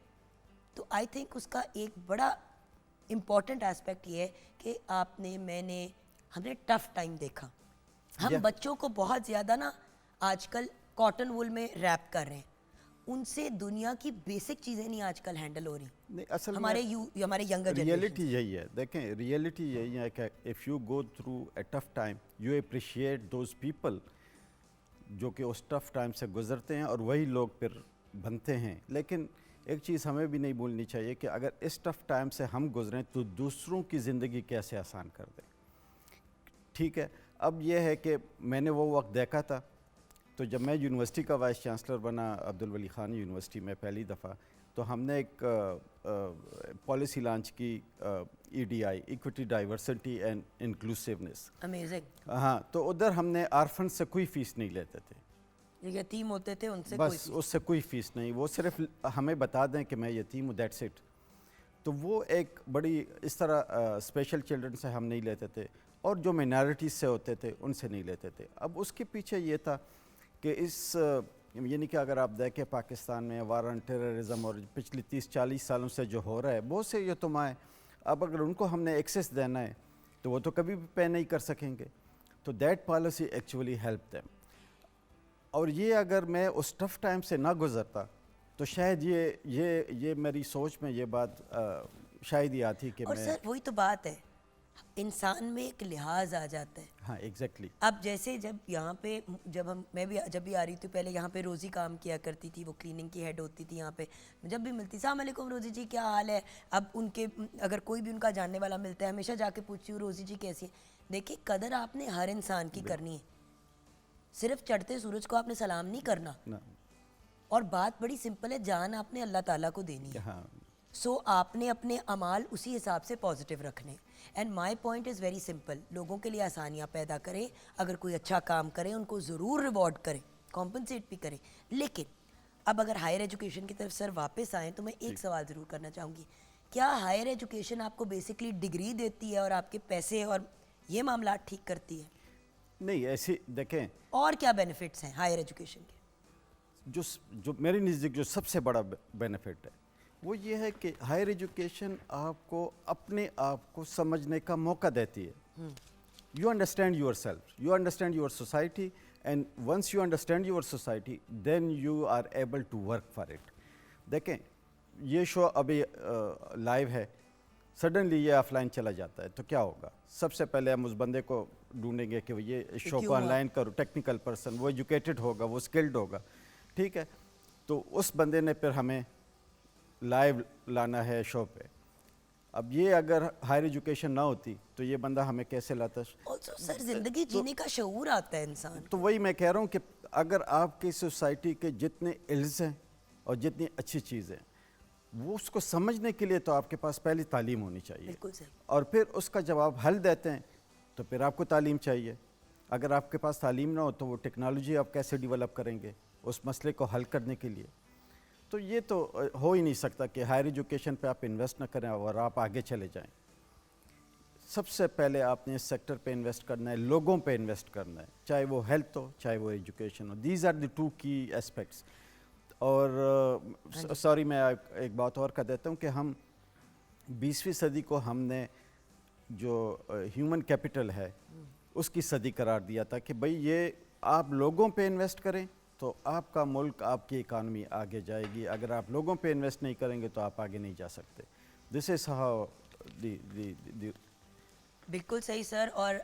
तो आई थिंक उसका एक बड़ा इम्पॉर्टेंट एस्पेक्ट ये है कि हमने टफ टाइम देखा। हम बच्चों को बहुत ज़्यादा ना आजकल कॉटन वूल में रैप कर रहे हैं, उनसे दुनिया की बेसिक चीज़ें नहीं आजकल हैंडल हो रही। नहीं, असल हमारे यंगर रियलिटी यही है। देखें, रियलिटी यही है कि if you go through a tough time you appreciate those people जो कि उस टफ टाइम से गुजरते हैं, और वही लोग फिर बनते हैं। लेकिन एक चीज़ हमें भी नहीं भूलनी चाहिए कि अगर इस टफ टाइम से हम गुजरें तो दूसरों की ज़िंदगी कैसे आसान कर दें। ठीक है, अब ये है कि मैंने वो वक्त देखा था, तो जब मैं यूनिवर्सिटी का वाइस चांसलर बना अब्दुल वली खान यूनिवर्सिटी में पहली दफ़ा, तो हमने एक पॉलिसी लॉन्च की, EDI, equity diversity and inclusiveness. Amazing. हाँ, तो उधर हमने आर्फन से कोई फ़ीस नहीं लेते थे, ये यतीम होते थे उनसे बस उससे कोई फ़ीस नहीं, वो सिर्फ हमें बता दें कि मैं यतीम हूँ, दैट्स इट। तो वो एक बड़ी इस तरह स्पेशल चिल्ड्रन से हम नहीं लेते थे, और जो माइनॉरिटीज़ से होते थे उनसे नहीं लेते थे। अब उसके पीछे ये था कि इस यानी कि अगर आप देखें पाकिस्तान में वार ऑन टेररिज्म और पिछले 30-40 सालों से जो हो रहा है, बहुत से यतीमाएँ, अब अगर उनको हमने एक्सेस देना है तो वो तो कभी भी पे नहीं कर सकेंगे। तो that policy actually help them. और ये अगर मैं उस टफ टाइम से ना गुजरता तो शायद ये मेरी सोच में ये बात शायद ही आती कि और मैं। सर वही तो बात है, इंसान में एक लिहाज आ जाता है। हाँ, एग्जैक्टली। अब जैसे जब यहाँ पे मैं भी जब भी आ रही थी पहले, यहाँ पे रोज़ी काम किया करती थी, वो क्लीनिंग की हेड होती थी यहाँ पे, जब भी मिलती, सलाम अलैकुम रोज़ी जी क्या हाल है। अब उनके अगर कोई भी उनका जानने वाला मिलता है, हमेशा जाके पूछती हूँ रोज़ी जी कैसी है। देखिए, कदर आपने हर इंसान की करनी है, सिर्फ चढ़ते सूरज को आपने सलाम नहीं करना। और बात बड़ी सिंपल है, जान आपने अल्लाह ताला को देनी है। हाँ, सो आपने अपने अमाल उसी हिसाब से पॉजिटिव रखने। And my point is very simple, लोगों के लिए आसानियाँ पैदा करें, अगर कोई अच्छा काम करे उनको ज़रूर रिवॉर्ड करें, कॉम्पनसेट भी करें। लेकिन अब अगर हायर एजुकेशन की तरफ सर वापस आएँ तो मैं एक सवाल ज़रूर करना चाहूँगी, क्या हायर एजुकेशन आपको बेसिकली डिग्री देती है और आपके पैसे और ये मामला ठीक करती है? नहीं, ऐसे देखें, और क्या बेनिफिट्स हैं हायर एजुकेशन के? जो मेरे नज़दीक जो सबसे बड़ा बेनिफिट है वो ये है कि हायर एजुकेशन आपको अपने आप को समझने का मौका देती है। You understand yourself, you understand your society, and once you understand your society then you are able to work for it. देखें, ये शो अभी लाइव है, सडनली ये ऑफलाइन चला जाता है तो क्या होगा? सबसे पहले हम उस बंदे को ढूंढेंगे कि ये शो को ऑनलाइन करो, टेक्निकल पर्सन, वो एजुकेटेड होगा, वो स्किल्ड होगा, ठीक है। तो उस बंदे ने फिर हमें लाइव लाना है शो पे। अब ये अगर हायर एजुकेशन ना होती तो ये बंदा हमें कैसे लाता? ऑल्सो सर जिंदगी जीने का शऊर आता है इंसान। तो वही मैं कह रहा हूँ कि अगर आपकी सोसाइटी के जितने इल्ज़ हैं और जितनी अच्छी चीज़ें हैं, वो उसको समझने के लिए तो आपके पास पहले तालीम होनी चाहिए। बिल्कुल सही। और फिर उसका जब आप हल देते हैं तो फिर आपको तालीम चाहिए। अगर आपके पास तालीम ना हो तो वो टेक्नोलॉजी आप कैसे डेवलप करेंगे उस मसले को हल करने के लिए? तो ये तो हो ही नहीं सकता कि हायर एजुकेशन पे आप इन्वेस्ट ना करें और आप आगे चले जाएं। सबसे पहले आपने इस सेक्टर पे इन्वेस्ट करना है, लोगों पे इन्वेस्ट करना है, चाहे वो हेल्थ हो चाहे वो एजुकेशन हो। दीज आर द टू की एस्पेक्ट्स। और सॉरी, मैं एक बात और कह देता हूँ कि हम 20वीं सदी को हमने जो ह्यूमन कैपिटल है उसकी सदी करार दिया था कि भाई ये आप लोगों पे इन्वेस्ट करें तो आपका मुल्क, आपकी इकानमी आगे जाएगी। अगर आप लोगों पे इन्वेस्ट नहीं करेंगे तो आप आगे नहीं जा सकते। This is how the. बिल्कुल सही सर। और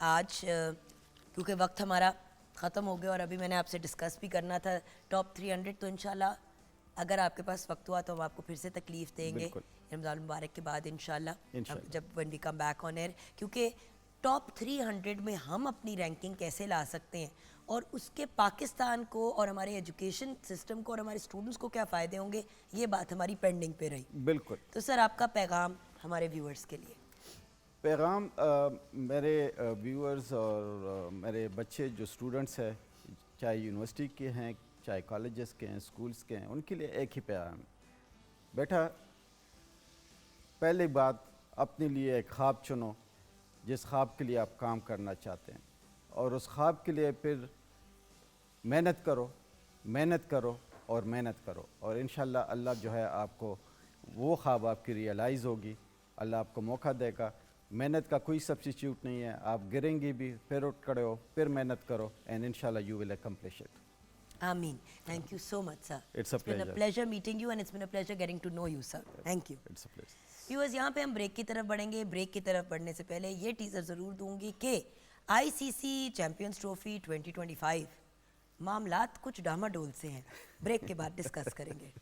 आज क्योंकि वक्त हमारा ख़त्म हो गया और अभी मैंने आपसे डिस्कस भी करना था टॉप 300, तो इंशाल्लाह अगर आपके पास वक्त हुआ तो हम आपको फिर से तकलीफ़ देंगे रमज़ान मुबारक के बाद इंशाल्लाह, जब when we come back on air. क्योंकि टॉप 300 में हम अपनी रैंकिंग कैसे ला सकते हैं और उसके पाकिस्तान को और हमारे एजुकेशन सिस्टम को और हमारे स्टूडेंट्स को क्या फ़ायदे होंगे, ये बात हमारी पेंडिंग पे रही। बिल्कुल। तो सर आपका पैगाम हमारे व्यूअर्स के लिए? पैगाम मेरे व्यूअर्स और मेरे बच्चे जो स्टूडेंट्स हैं, चाहे यूनिवर्सिटी के हैं चाहे कॉलेजेस के हैं, स्कूल्स के हैं, उनके लिए एक ही पैगाम। बेटा, पहली बात, अपने लिए एक ख्वाब चुनो जिस ख्वाब के लिए आप काम करना चाहते हैं, और उस ख्वाब के लिए फिर मेहनत करो, मेहनत करो और मेहनत करो, और इंशाल्लाह अल्लाह जो है आपको वो ख्वाब आपकी रियलाइज़ होगी, अल्लाह आपको मौका देगा। मेहनत का कोई सब्स्टिट्यूट नहीं है, आप गिरेंगे भी फिर उठ खड़े हो, फिर मेहनत करो, एंड इंशाल्लाह you will accomplish it. Ameen. Thank you so much, sir. It's a been a pleasure meeting you and it's been a pleasure getting to know you, sir. Thank you. It's a pleasure. Viewers, यहाँ पे हम break की तरफ बढ़ेंगे। Break की तरफ बढ़ने से पहले ये टीज़र ज़रूर दूंगी कि ICC चैम्पियंस ट्रॉफी 2025 मामलात कुछ डामाडोल से हैं। ब्रेक के बाद डिस्कस करेंगे।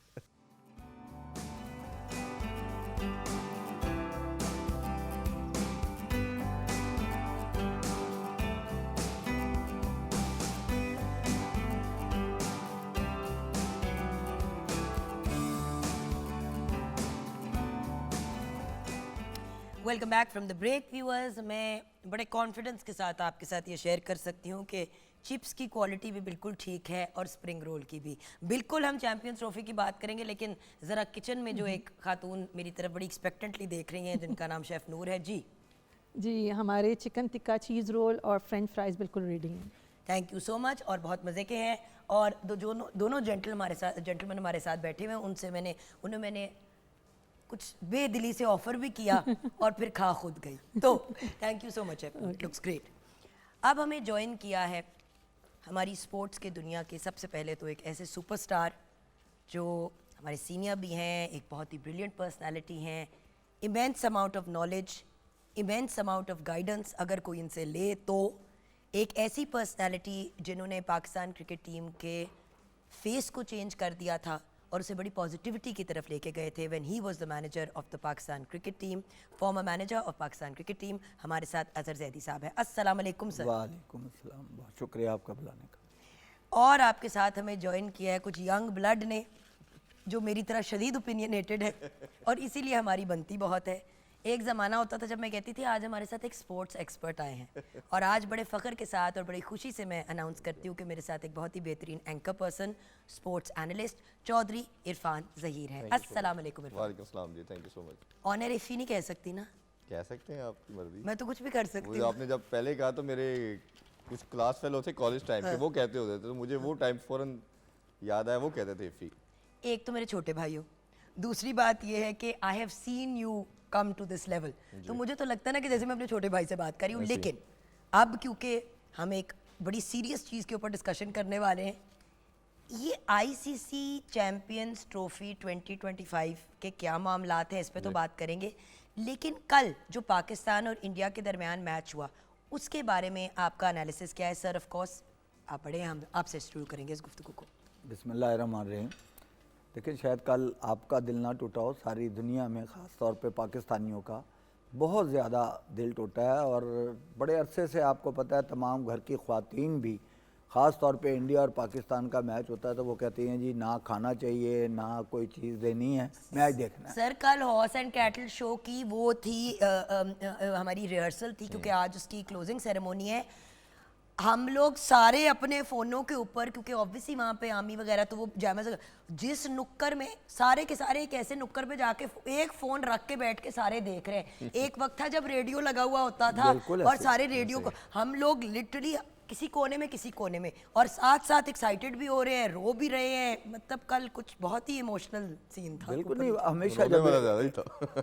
Welcome back from the break viewers. मैं बड़े कॉन्फिडेंस के साथ आपके साथ ये शेयर कर सकती हूँ कि चिप्स की क्वालिटी भी बिल्कुल ठीक है और स्प्रिंग रोल की भी। बिल्कुल हम चैंपियंस ट्रॉफी की बात करेंगे, लेकिन ज़रा किचन में जो एक खातून मेरी तरफ बड़ी एक्सपेक्टेंटली देख रही हैं, जिनका नाम शेफ़ नूर है। जी, हमारे चिकन टिक्का चीज़ रोल और फ्रेंच फ्राइज़ बिल्कुल रेडी हैं। Thank you so much. और बहुत मज़े के हैं। और दोनों जेंटलमैन हमारे साथ बैठे हुए हैं, उन्हें मैंने कुछ बेदिली से ऑफर भी किया और फिर खा खुद गई। तो thank you so much, it looks great. अब हमें ज्वाइन किया है हमारी स्पोर्ट्स के दुनिया के सबसे पहले तो एक ऐसे सुपरस्टार जो हमारे सीनियर भी हैं, एक बहुत ही ब्रिलियंट पर्सनालिटी हैं, immense amount of knowledge, immense amount of guidance अगर कोई इनसे ले तो। एक ऐसी पर्सनालिटी जिन्होंने पाकिस्तान क्रिकेट टीम के फेस को चेंज कर दिया था और उसे बड़ी पॉजिटिविटी की तरफ लेके गए थे when he was the manager of the Pakistan cricket team, farmer manager of Pakistan cricket team. हमारे साथ अजहर जैदी साहब है। अस्सलाम वालेकुम सर। वालेकुम अस्सलाम, बहुत शुक्रिया आपका बुलाने का। और आपके साथ हमें ज्वाइन किया है कुछ यंग ब्लड ने जो मेरी तरह शदीद ओपिनियनेटेड है और इसीलिए हमारी बनती बहुत है। एक ज़माना होता था जब मैं कहती थी आज हमारे साथ एक स्पोर्ट्स एक्सपर्ट आए हैं, और आज बड़े फ़ख्र के साथ और बड़ी खुशी से मैं अनाउंस करती हूँ कि मेरे साथ एक बहुत ही बेहतरीन anchor person, sports analyst Chaudhry Irfan Zaheer है। अस्सलाम वालेकुम इरफान। वालेकुम सलाम ji, thank you so much. Honour इफ़ी नहीं कह सकती ना? कह सकते हैं, आपकी मर्जी। मैं तो कुछ भी कर सकती मुझे हूँ। आपने जब पहले कहा तो मेरे कुछ क्लास फेलो थे कॉलेज टाइम के, वो कहते होते थे, तो मुझे वो टाइम फौरन याद आया, वो कहते थे इफ़ी। एक तो मेरे छोटे भाई हो, दूसरी बात ये है कि I have seen you come to this level, तो मुझे तो लगता है ना कि जैसे मैं अपने छोटे भाई से बात कर रही हूँ। लेकिन अब क्योंकि हम एक बड़ी सीरियस चीज़ के ऊपर डिस्कशन करने वाले हैं, ये आईसीसी चैम्पियंस ट्रॉफी 2025 के क्या मामलात हैं, इस पे तो बात करेंगे। लेकिन कल जो पाकिस्तान और इंडिया के दरमियान मैच हुआ, उसके बारे में आपका एनालिसिस क्या है सर? ऑफ कोर्स आप बड़े हैं, हम आपसे शुरू करेंगे इस गुफ्तगू को। बिस्मिल्लाहिर्रहमानिर्रहीम। देखिए, शायद कल आपका दिल ना टूटा हो, सारी दुनिया में ख़ास तौर पे पाकिस्तानियों का बहुत ज़्यादा दिल टूटा है। और बड़े अरसे से आपको पता है तमाम घर की ख़वातीन भी, ख़ास तौर पे इंडिया और पाकिस्तान का मैच होता है तो वो कहती हैं जी ना खाना चाहिए, ना कोई चीज़ देनी है, मैच देखना है। सर कल हॉर्स एंड कैटल शो की वो थी हमारी रिहर्सल थी, क्योंकि आज उसकी क्लोजिंग सेरेमोनी है। हम लोग सारे अपने फ़ोनों के ऊपर, क्योंकि ऑब्वियसली वहाँ पे आर्मी वगैरह तो वो जामा जिस नुक्कर में सारे के सारे एक ऐसे नुक्कर पे जाके एक फ़ोन रख के बैठ के सारे देख रहे हैं। एक वक्त था जब रेडियो लगा हुआ होता था और सारे रेडियो को हम लोग लिटरली किसी कोने में और साथ साथ एक्साइटेड भी हो रहे हैं, रो भी रहे हैं। मतलब कल कुछ बहुत ही इमोशनल सीन था। बिल्कुल नहीं, हमेशा जब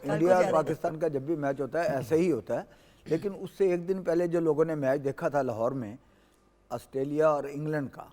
इंडिया और पाकिस्तान का जब भी मैच होता है ऐसे ही होता है। लेकिन उससे एक दिन पहले जो लोगों ने मैच देखा था लाहौर में ऑस्ट्रेलिया और इंग्लैंड का,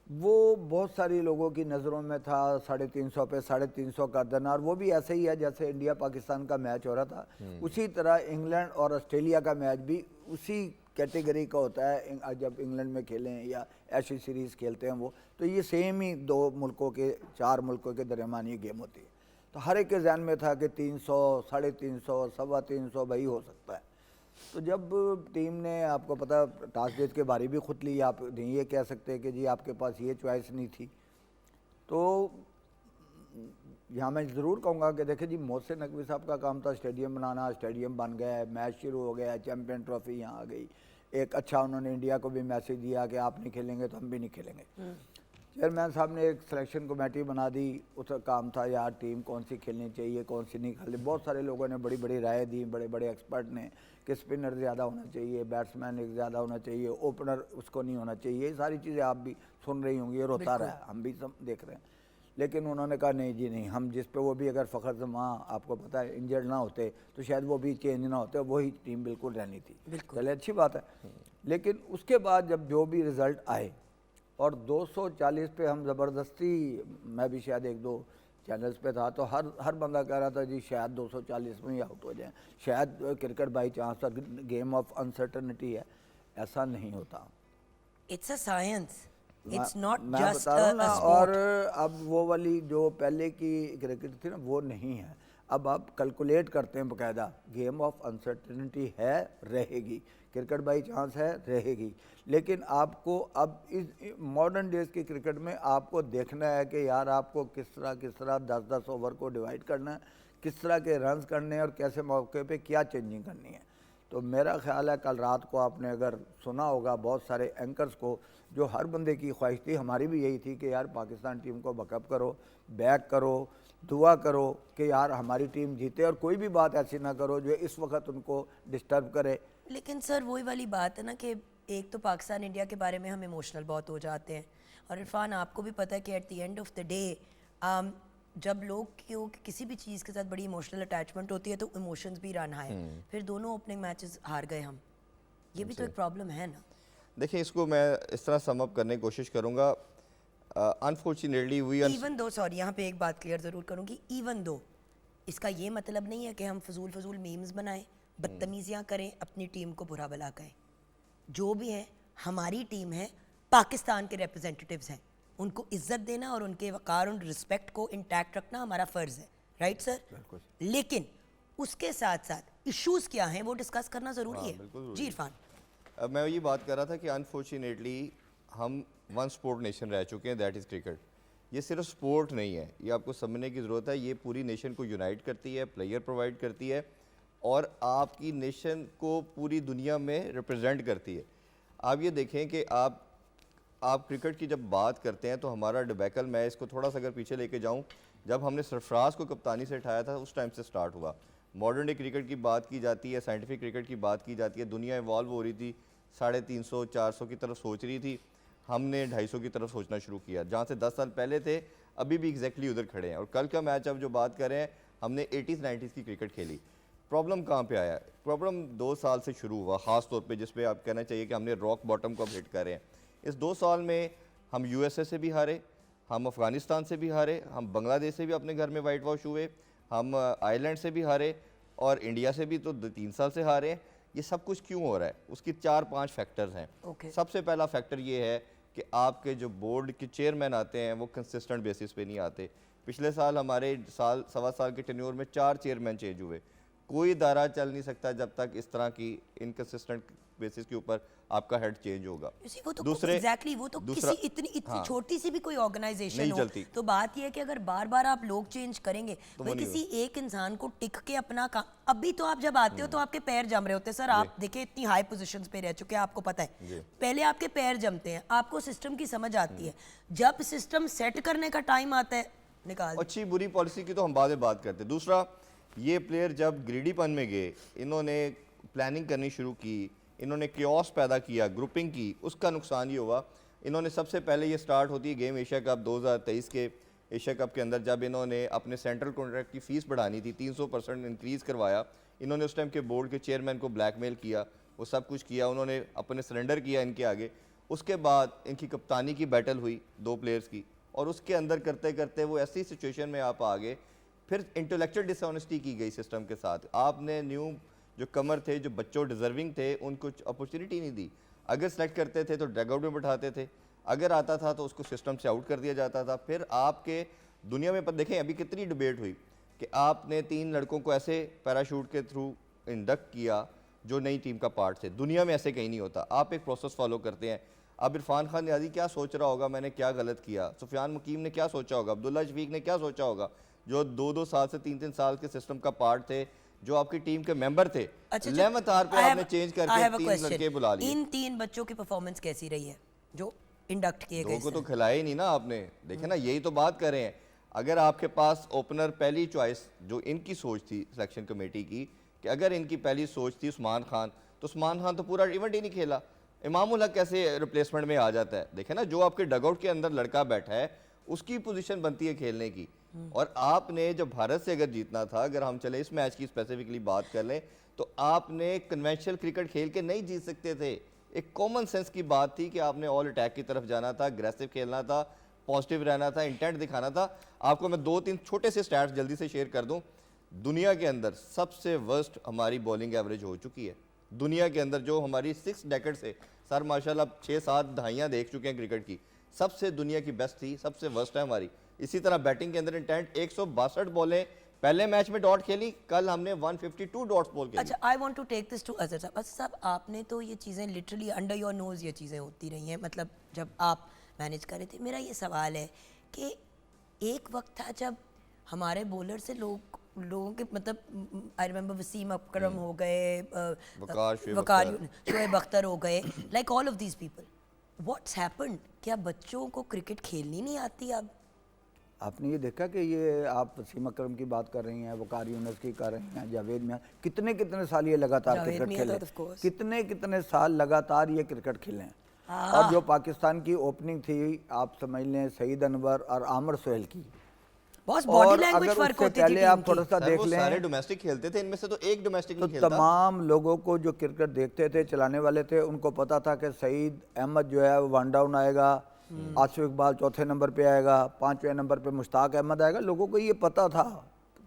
वो बहुत सारी लोगों की नज़रों में था 350 पे 350 कर देना। और वो भी ऐसे ही है जैसे इंडिया पाकिस्तान का मैच हो रहा था, उसी तरह इंग्लैंड और ऑस्ट्रेलिया का मैच भी उसी कैटेगरी का होता है। जब इंग्लैंड में खेलें या ऐसी सीरीज़ खेलते हैं वो, तो ये सेम ही 2 मुल्कों के 4 मुल्कों के दरमियान ये गेम होती है। तो हर एक के जहन में था कि 300, 350, 325 भाई हो सकता है। तो जब टीम ने, आपको पता, टॉस जीत के बारी भी खुद ली, आप नहीं ये कह सकते कि जी आपके पास ये चॉइस नहीं थी। तो यहाँ मैं ज़रूर कहूँगा कि देखिए जी, मोहसिन नकवी साहब का काम था स्टेडियम बनाना, स्टेडियम बन गया, मैच शुरू हो गया, चैम्पियन ट्रॉफी यहाँ आ गई। एक अच्छा उन्होंने इंडिया को भी मैसेज दिया कि आप नहीं खेलेंगे तो हम भी नहीं खेलेंगे। चेयरमैन साहब ने एक सिलेक्शन कमेटी बना दी, उसका काम था यार टीम कौन सी खेलनी चाहिए, कौन सी नहीं खेलनी। बहुत सारे लोगों ने बड़ी बड़ी राय दी, बड़े बड़े एक्सपर्ट ने, कि स्पिनर ज़्यादा होना चाहिए, बैट्समैन एक ज़्यादा होना चाहिए, ओपनर उसको नहीं होना चाहिए। ये सारी चीज़ें आप भी सुन रही होंगी और होता रहा है, हम भी सब देख रहे हैं। लेकिन उन्होंने कहा नहीं जी नहीं, हम जिस पे वो भी अगर फ़खर जमा, आपको पता है, इंजर्ड ना होते तो शायद वो भी चेंज ना होते, वही टीम बिल्कुल रहनी थी। चले अच्छी बात है। लेकिन उसके बाद जब जो भी रिज़ल्ट आए और 240 पे हम ज़बरदस्ती, मैं भी शायद 1-2 चैनल्स पे था, तो हर बंदा कह रहा था जी शायद 240 में ही आउट हो जाए, शायद क्रिकेट बाई चांस और गेम ऑफ अनसर्टनिटी है। ऐसा नहीं होता, it's a science, it's not मैं जस्ट बता रहा हूँ ना। अ और स्पोर्ट। अब वो वाली जो पहले की क्रिकेट थी ना, वो नहीं है। अब आप कैलकुलेट करते हैं बाकायदा, गेम ऑफ अनसर्टनिटी है, रहेगी, क्रिकेट बाई चांस है, रहेगी। लेकिन आपको अब इस मॉडर्न डेज की क्रिकेट में आपको देखना है कि यार आपको किस तरह 10-10 ओवर को डिवाइड करना है, किस तरह के रन्स करने हैं और कैसे मौके पे क्या चेंजिंग करनी है। तो मेरा ख्याल है कल रात को आपने अगर सुना होगा बहुत सारे एंकर्स को, जो हर बंदे की ख्वाहिश थी, हमारी भी यही थी कि यार पाकिस्तान टीम को बकअप करो, बैक करो, दुआ करो कि यार हमारी टीम जीते, और कोई भी बात ऐसी ना करो जो इस वक्त उनको डिस्टर्ब करे। लेकिन सर वही वाली बात है ना कि एक तो पाकिस्तान इंडिया के बारे में हम इमोशनल बहुत हो जाते हैं, और इरफान आपको भी पता है कि at the end of the day जब लोग क्यों किसी भी चीज़ के साथ बड़ी इमोशनल अटैचमेंट होती है तो इमोशंस भी रन है। फिर दोनों ओपनिंग मैचेस हार गए हम, ये भी तो एक प्रॉब्लम है ना। देखिए, इसको मैं इस तरह सम अप करने की कोशिश करूँगा। Unfortunately we even though, sorry यहाँ पे एक बात क्लियर ज़रूर करूँगी, इवन दो इसका ये मतलब नहीं है कि हम फजूल मीम्स बनाएं, बदतमीजियाँ करें, अपनी टीम को बुरा भला कहें। जो भी है हमारी टीम है, पाकिस्तान के रिप्रेजेंटेटिव्स हैं, उनको इज्जत देना और उनके वकार और रिस्पेक्ट को इंटैक्ट रखना हमारा फ़र्ज़ है, राइट सर? लेकिन उसके साथ साथ इश्यूज़ क्या हैं वो डिस्कस करना ज़रूरी है। जी इरफान, मैं ये बात कर रहा था कि अनफॉर्चुनेटली हम वन स्पोर्ट नेशन रह चुके हैं, दैट इज़ क्रिकेट। ये सिर्फ स्पोर्ट नहीं है, ये आपको समझने की ज़रूरत है। ये पूरी नेशन को यूनाइट करती है, प्लेयर प्रोवाइड करती है और आपकी नेशन को पूरी दुनिया में रिप्रेजेंट करती है। आप ये देखें कि आप क्रिकेट की जब बात करते हैं तो हमारा डिबैकल, मैं इसको थोड़ा सा अगर पीछे लेके जाऊं, जब हमने सरफराज को कप्तानी से उठाया था उस टाइम से स्टार्ट हुआ। मॉडर्न डे क्रिकेट की बात की जाती है, साइंटिफिक क्रिकेट की बात की जाती है, दुनिया इवॉल्व हो रही थी, 350 400 की तरफ सोच रही थी, हमने 250 की तरफ सोचना शुरू किया। जहाँ से 10 साल पहले थे अभी भी एग्जैक्टली उधर खड़े हैं। और कल का मैच अब जो बात कर रहे हैं, हमने 80s 90s की क्रिकेट खेली। प्रॉब्लम कहाँ पे आया? प्रॉब्लम 2 साल से शुरू हुआ, ख़ास तौर पे जिस पे आप कहना चाहिए कि हमने रॉक बॉटम को अब हिट कर रहे हैं। इस 2 साल में हम यूएसए से भी हारे, हम अफ़गानिस्तान से भी हारे, हम बांग्लादेश से भी अपने घर में वाइट वॉश हुए, हम आयरलैंड से भी हारे और इंडिया से भी तो 3 साल से हारे हैं। ये सब कुछ क्यों हो रहा है? उसकी 4-5 फैक्टर्स हैं। सबसे पहला फैक्टर ये है कि आपके जो बोर्ड के चेयरमैन आते हैं वो कंसिस्टेंट बेसिस पे नहीं आते। पिछले साल हमारे सवा साल के टेन्योर में 4 चेयरमैन चेंज हुए। कोई इदारा चल नहीं सकता जब तक इस तरह की इनकंसिस्टेंट बेसिस के ऊपर आपका हेड चेंज होगा। वो तो दूसरे एग्जैक्टली वो तो किसी इतनी हाँ, छोटी सी भी कोई ऑर्गेनाइजेशन नहीं हो चलती। तो बात ये है कि अगर बार बार आप लोग चेंज करेंगे तो भाई वो नहीं किसी एक इंसान को टिक के अपना काम, अभी तो आप जब आते हो तो आपके पैर जम रहे होते हैं। सर आप देखिए इतनी हाई पोजीशंस पे रह चुके हैं, आपको पता है पहले आपके पैर जमते हैं, आपको सिस्टम की समझ आती है, जब सिस्टम सेट करने का टाइम आता है निकाल। अच्छी बुरी पॉलिसी की तो हम बाद में बात करते हैं। दूसरा, ये प्लेयर जब ग्रीडीपन में गए, इन्होंने प्लानिंग करनी शुरू की, इन्होंने क्योस पैदा किया, ग्रुपिंग की, उसका नुकसान ये हुआ। इन्होंने सबसे पहले ये स्टार्ट होती है गेम एशिया कप 2023 के एशिया कप के अंदर, जब इन्होंने अपने सेंट्रल कॉन्ट्रैक्ट की फ़ीस बढ़ानी थी, 300% इंक्रीज़ करवाया। इन्होंने उस टाइम के बोर्ड के चेयरमैन को ब्लैकमेल किया, वो सब कुछ किया, उन्होंने अपने सरेंडर किया इनके आगे। उसके बाद इनकी कप्तानी की बैटल हुई 2 प्लेयर्स की, और उसके अंदर करते करते वो ऐसी सिचुएशन में आप आ गए। फिर इंटेलेक्चुअल डिसऑनेस्टी की गई सिस्टम के साथ। आपने न्यू जो कमर थे, जो बच्चों डिजर्विंग थे, उनको अपॉर्चुनिटी नहीं दी। अगर सेलेक्ट करते थे तो डगआउट में बैठाते थे, अगर आता था तो उसको सिस्टम से आउट कर दिया जाता था। फिर आपके दुनिया में पर देखें अभी कितनी डिबेट हुई कि आपने 3 लड़कों को ऐसे पैराशूट के थ्रू इंडक्ट किया जो नई टीम का पार्ट थे। दुनिया में ऐसे कहीं नहीं होता, आप एक प्रोसेस फॉलो करते हैं। अब इरफान खान नियाज़ी क्या सोच रहा होगा, मैंने क्या गलत किया? सुफियान मुकीम ने क्या सोचा होगा? अब्दुल्ला शफीक ने क्या सोचा होगा, जो 2-2 साल से 3-3 साल के सिस्टम का पार्ट थे, जो आपकी टीम के मेंबर थे? 11th आवर पे आपने चेंज करके 3 लड़के बुला लिए। इन 3 बच्चों की परफॉर्मेंस कैसी रही है जो इंडक्ट किए गए? 2 को तो खिलाया ही नहीं ना आपने। देखे ना, यही तो बात कर रहे हैं। अगर आपके पास ओपनर पहली चॉइस, जो इनकी सोच थी सिलेक्शन कमेटी की, कि अगर इनकी पहली सोच थी उस्मान खान, तो उस्मान खान तो पूरा इवेंट ही नहीं खेला। इमामुल हक कैसे रिप्लेसमेंट में आ जाता है? देखे ना, जो आपके डगआउट के अंदर लड़का बैठा है उसकी पोजीशन बनती है खेलने की। और आपने जब भारत से अगर जीतना था, अगर हम चले इस मैच की स्पेसिफिकली बात कर लें, तो आपने कन्वेंशनल क्रिकेट खेल के नहीं जीत सकते थे। एक कॉमन सेंस की बात थी कि आपने ऑल अटैक की तरफ जाना था, अग्रेसिव खेलना था, पॉजिटिव रहना था, इंटेंट दिखाना था। आपको मैं 2-3 छोटे से स्टैट्स जल्दी से शेयर कर दूं। दुनिया के अंदर सबसे वर्स्ट हमारी बॉलिंग एवरेज हो चुकी है। दुनिया के अंदर जो हमारी 6 डेकेड से, सर माशाल्लाह 6-7 दहाइयाँ देख चुके हैं क्रिकेट की, सबसे दुनिया की बेस्ट थी, सबसे वर्स्ट है हमारी। इसी तरह बैटिंग के अंदर इंटेंट 162 बॉलें पहले मैच में डॉट खेली, कल हमने 152 डॉट्स बॉल खेली। अच्छा, I want to take this to Azhar साहब। अच्छा साहब, आपने तो ये चीज़ें लिटरली अंडर योर नोज ये चीज़ें होती रही हैं, मतलब जब आप मैनेज कर रहे थे। मेरा ये सवाल है कि एक वक्त था जब हमारे बॉलर से लोग लोगों के मतलब आई रिमेंबर वसीम अकरम हो गए, वकार, शोएब वकार, अख्तर। शोएब अख्तर हो गए, like all of these people, what's happened? क्या बच्चों को क्रिकेट खेलनी नहीं आती अब? आपने ये देखा कि ये आप वसीम अकरम की बात कर रही हैं, वकार यूनुस की कर रही हैं, जावेद मियां, कितने कितने साल ये लगातार जावेद क्रिकेट मियां खेले, तो of course। कितने कितने साल लगातार ये क्रिकेट खेले हैं। हाँ। और जो पाकिस्तान की ओपनिंग थी, आप समझ लें सईद अनवर और आमिर सोहेल की, बॉस और बॉडी लैंग्वेज अगर फर्क उससे होती थी पहले टीम आप थोड़ा की। सा सर देख वो सारे लें डोमेस्टिक खेलते थे, इनमें से तो एक डोमेस्टिक तो नहीं खेलता। तमाम लोगों को जो क्रिकेट देखते थे, चलाने वाले थे, उनको पता था कि सईद अहमद जो है वो वन डाउन आएगा, आसिफ इकबाल चौथे नंबर पे आएगा, 5वें नंबर पे मुश्ताक अहमद आएगा, लोगों को ये पता था।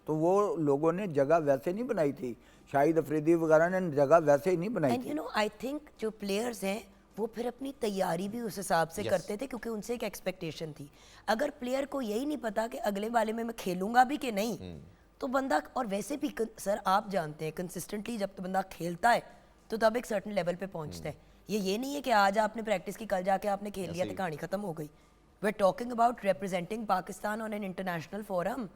तो वो लोगों ने जगह वैसे नहीं बनाई थी, शाहिद अफरीदी वगैरह ने जगह वैसे ही नहीं बनाई एंड थी। यू नो आई थिंक जो प्लेयर्स हैं वो फिर अपनी तैयारी भी उस हिसाब से करते थे, क्योंकि उनसे एक एक्सपेक्टेशन थी। अगर प्लेयर को यही नहीं पता कि अगले वाले में मैं खेलूंगा भी कि नहीं, तो बंदा, और वैसे भी सर आप जानते हैं कंसिस्टेंटली जब तो बंदा खेलता है तो तब एक सर्टेन लेवल पे पहुंचता है। ये नहीं है कि आज आपने प्रैक्टिस की, कल जाके आपने खेल लिया तो कहानी खत्म हो गई। We are talking about representing Pakistan on an international forum.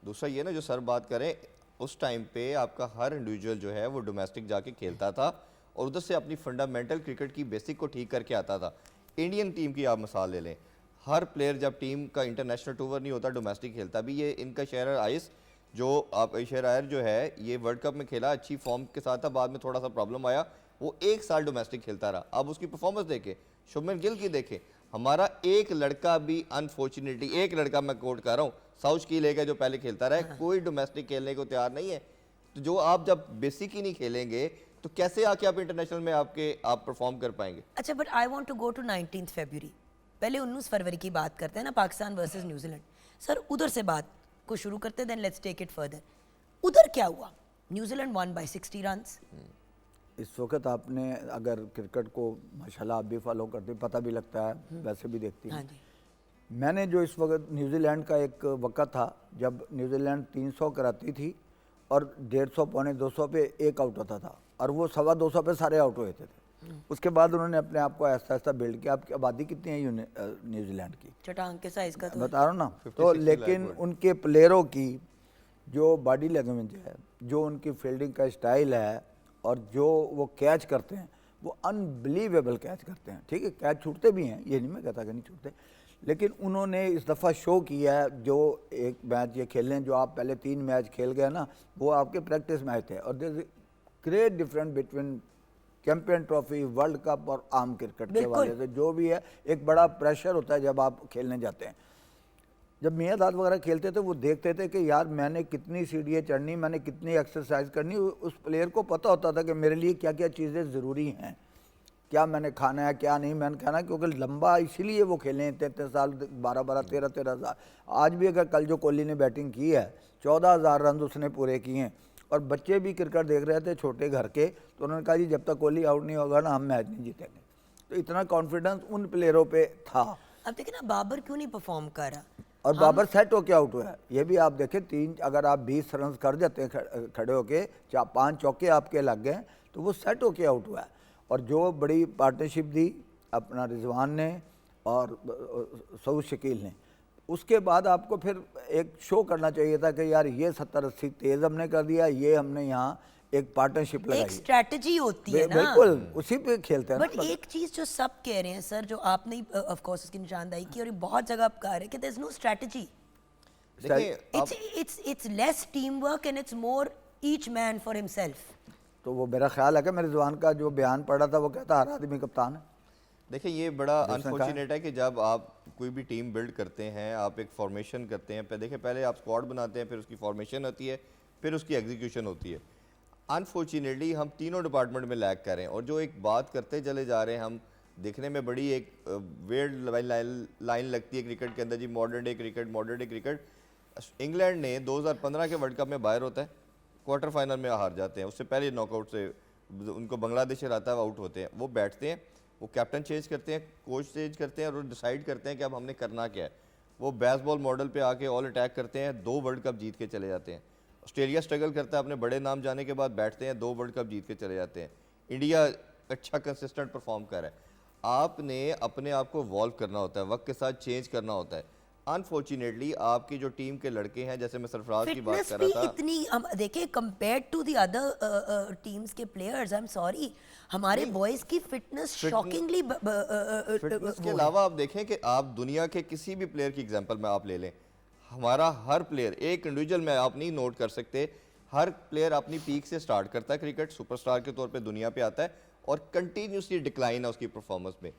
दूसरा ये ना, जो सर बात करें, उस टाइम पे आपका हर इंडिविजुअल जो है वो डोमेस्टिक जाके खेलता था और उधर से अपनी फंडामेंटल क्रिकेट की बेसिक को ठीक करके आता था। इंडियन टीम की आप मिसाल ले लें, हर प्लेयर जब टीम का इंटरनेशनल टूर नहीं होता डोमेस्टिक खेलता भी। ये इनका शहर आइस जो आप शहर आयर जो है, ये वर्ल्ड कप में खेला, अच्छी फॉर्म के साथ था, बाद में थोड़ा सा प्रॉब्लम आया, वो 1 साल डोमेस्टिक खेलता रहा। अब उसकी परफॉर्मेंस देखे, शुभमन गिल की देखे, हमारा एक लड़का भी अनफॉर्चुनेटली, एक लड़का मैं कोट कर रहा हूँ, साउथ की लेगा जो पहले खेलता रहा है, कोई डोमेस्टिक खेलने को तैयार नहीं है। तो जो आप जब बेसिक ही नहीं खेलेंगे तो कैसे आके आप इंटरनेशनल में आप परफॉर्म कर पाएंगे? अच्छा, but I want to go to 19 February. पहले 19 फरवरी की बात करते हैं ना, पाकिस्तान वर्सेस न्यूजीलैंड। सर उधर से बात को शुरू करते हैं, then let's take it further. उधर क्या हुआ? New Zealand one by 60 runs. इस वक्त आपने अगर क्रिकेट को माशाल्लाह आप भी फॉलो करते, पता भी लगता है, वैसे भी देखती हैं। हाँ जी। मैंने जो इस वक्त न्यूजीलैंड का एक वक्त था जब न्यूजीलैंड 300 कराती थी और 150 पौने 200 पे एक आउट होता था, और वो 225 पे सारे आउट हुए थे। उसके बाद उन्होंने अपने आप को ऐसा ऐसा बिल्ड किया। आपकी आबादी कितनी है न्यूजीलैंड की? चटांग के साइज का तो बता रहा हूँ ना। 50, तो 60 लेकिन लाख उनके प्लेयरों की जो बॉडी लैंग्वेज है, जो उनकी फील्डिंग का स्टाइल है, और जो वो कैच करते हैं, वो अनबिलीवेबल कैच करते हैं। ठीक है, कैच छूटते भी हैं, ये नहीं मैं कहता कि नहीं छूटते, लेकिन उन्होंने इस दफ़ा शो किया है। जो एक मैच ये खेल लें, जो आप पहले 3 मैच खेल गए ना, वो आपके प्रैक्टिस मैच थे। और there is great difference between champion trophy, world cup और आम क्रिकेट के वाले से। जो भी है, एक बड़ा प्रेशर होता है जब आप खेलने जाते हैं। जब मियाँ दाद वगैरह खेलते थे, वो देखते थे कि यार मैंने कितनी सीढ़ियाँ चढ़नी, मैंने कितनी एक्सरसाइज करनी। उस प्लेयर को पता होता था कि मेरे लिए क्या क्या चीज़ें ज़रूरी हैं, क्या मैंने खाना है, क्या नहीं मैंने खाना, क्योंकि लंबा इसीलिए वो खेले हैं 33 साल, 12-12, 13-13 साल। आज भी अगर कल जो कोहली ने बैटिंग की है, 14,000 रन उसने पूरे किए हैं। और बच्चे भी क्रिकेट देख रहे थे छोटे घर के, तो उन्होंने कहा जी जब तक कोहली आउट नहीं होगा ना, हम मैच नहीं जीतेंगे। तो इतना कॉन्फिडेंस उन प्लेयरों पे था। अब देखिए ना, बाबर क्यों नहीं परफॉर्म कर रहा? और बाबर सेट होके आउट हुआ है, ये भी आप देखें। 3 अगर आप 20 रन कर जाते हैं खड़े होके, 5 चौके आपके लग गए, तो वो सेट होके आउट हुआ है। और जो बड़ी पार्टनरशिप दी अपना रिजवान ने और सऊद शकील ने, उसके बाद आपको फिर एक शो करना चाहिए था कि यार ये 70-80 तेज हमने कर दिया, ये हमने यहाँ एक पार्टनरशिप लगाई। एक स्ट्रेटजी होती है ना, बिल्कुल उसी पे खेलते हैं बट एक चीज जो सब कह रहे हैं सर, जो आपने ऑफ कोर्स इसकी निशानदाही की और ये बहुत जगह आप कह रहे हैं कि देयर इज नो स्ट्रेटजी, देखिए it's less team work and it's more each man for himself. तो वो मेरा ख्याल है कि मेरे रिजवान का जो बयान पढ़ा था, वो कहता हर आदमी कप्तान है। देखिए ये बड़ा अनफॉर्चुनेट है कि जब आप कोई भी टीम बिल्ड करते हैं, आप एक फॉर्मेशन करते हैं, देखिए पहले आप स्क्वाड बनाते हैं, फिर उसकी फॉर्मेशन होती है, फिर उसकी एग्जीक्यूशन होती है। अनफॉर्चुनेटली हम तीनों डिपार्टमेंट में लैग कर रहे हैं, और जो एक बात करते चले जा रहे हैं हम, देखने में बड़ी एक वेird लाइन लगती है क्रिकेट के अंदर जी, modern day cricket, modern day cricket. England ने 2015 के वर्ल्ड कप में बाहर होता है, क्वार्टर फाइनल में हार जाते हैं, उससे पहले नॉकआउट से उनको बांग्लादेश हराता है, आउट होते हैं। वो बैठते हैं, वो कैप्टन चेंज करते हैं, कोच चेंज करते हैं, और वो डिसाइड करते हैं कि अब हमने करना क्या है। वो बेसबॉल मॉडल पे आके ऑल अटैक करते हैं, 2 वर्ल्ड कप जीत के चले जाते हैं। ऑस्ट्रेलिया स्ट्रगल करता है, अपने बड़े नाम जाने के बाद बैठते हैं, 2 वर्ल्ड कप जीत के चले जाते हैं। इंडिया अच्छा कंसिस्टेंट परफॉर्म कर रहा है। आपने अपने आप को वॉल्व करना होता है, वक्त के साथ चेंज करना होता है। अनफॉर्चुनेटली आपकी जो टीम के लड़के हैं, जैसे मैं सरफराज की बात फिटनेस कर भी रहा था, इतनी हम देखिए compared to the other teams के प्लेयर्स, आई एम सॉरी, हमारे बॉयज की फिटनेस शॉकिंगली फिटनेस के अलावा आप देखें कि आप दुनिया के किसी भी प्लेयर की एग्जांपल में आप ले लें, हमारा हर प्लेयर एक इंडिविजुअल में आप नहीं नोट कर सकते, हर प्लेयर अपनी पीक से स्टार्ट करता है क्रिकेट, सुपरस्टार के तौर पे दुनिया पे आता है और कंटिन्यूसली डिक्लाइन है उसकी परफॉर्मेंस में।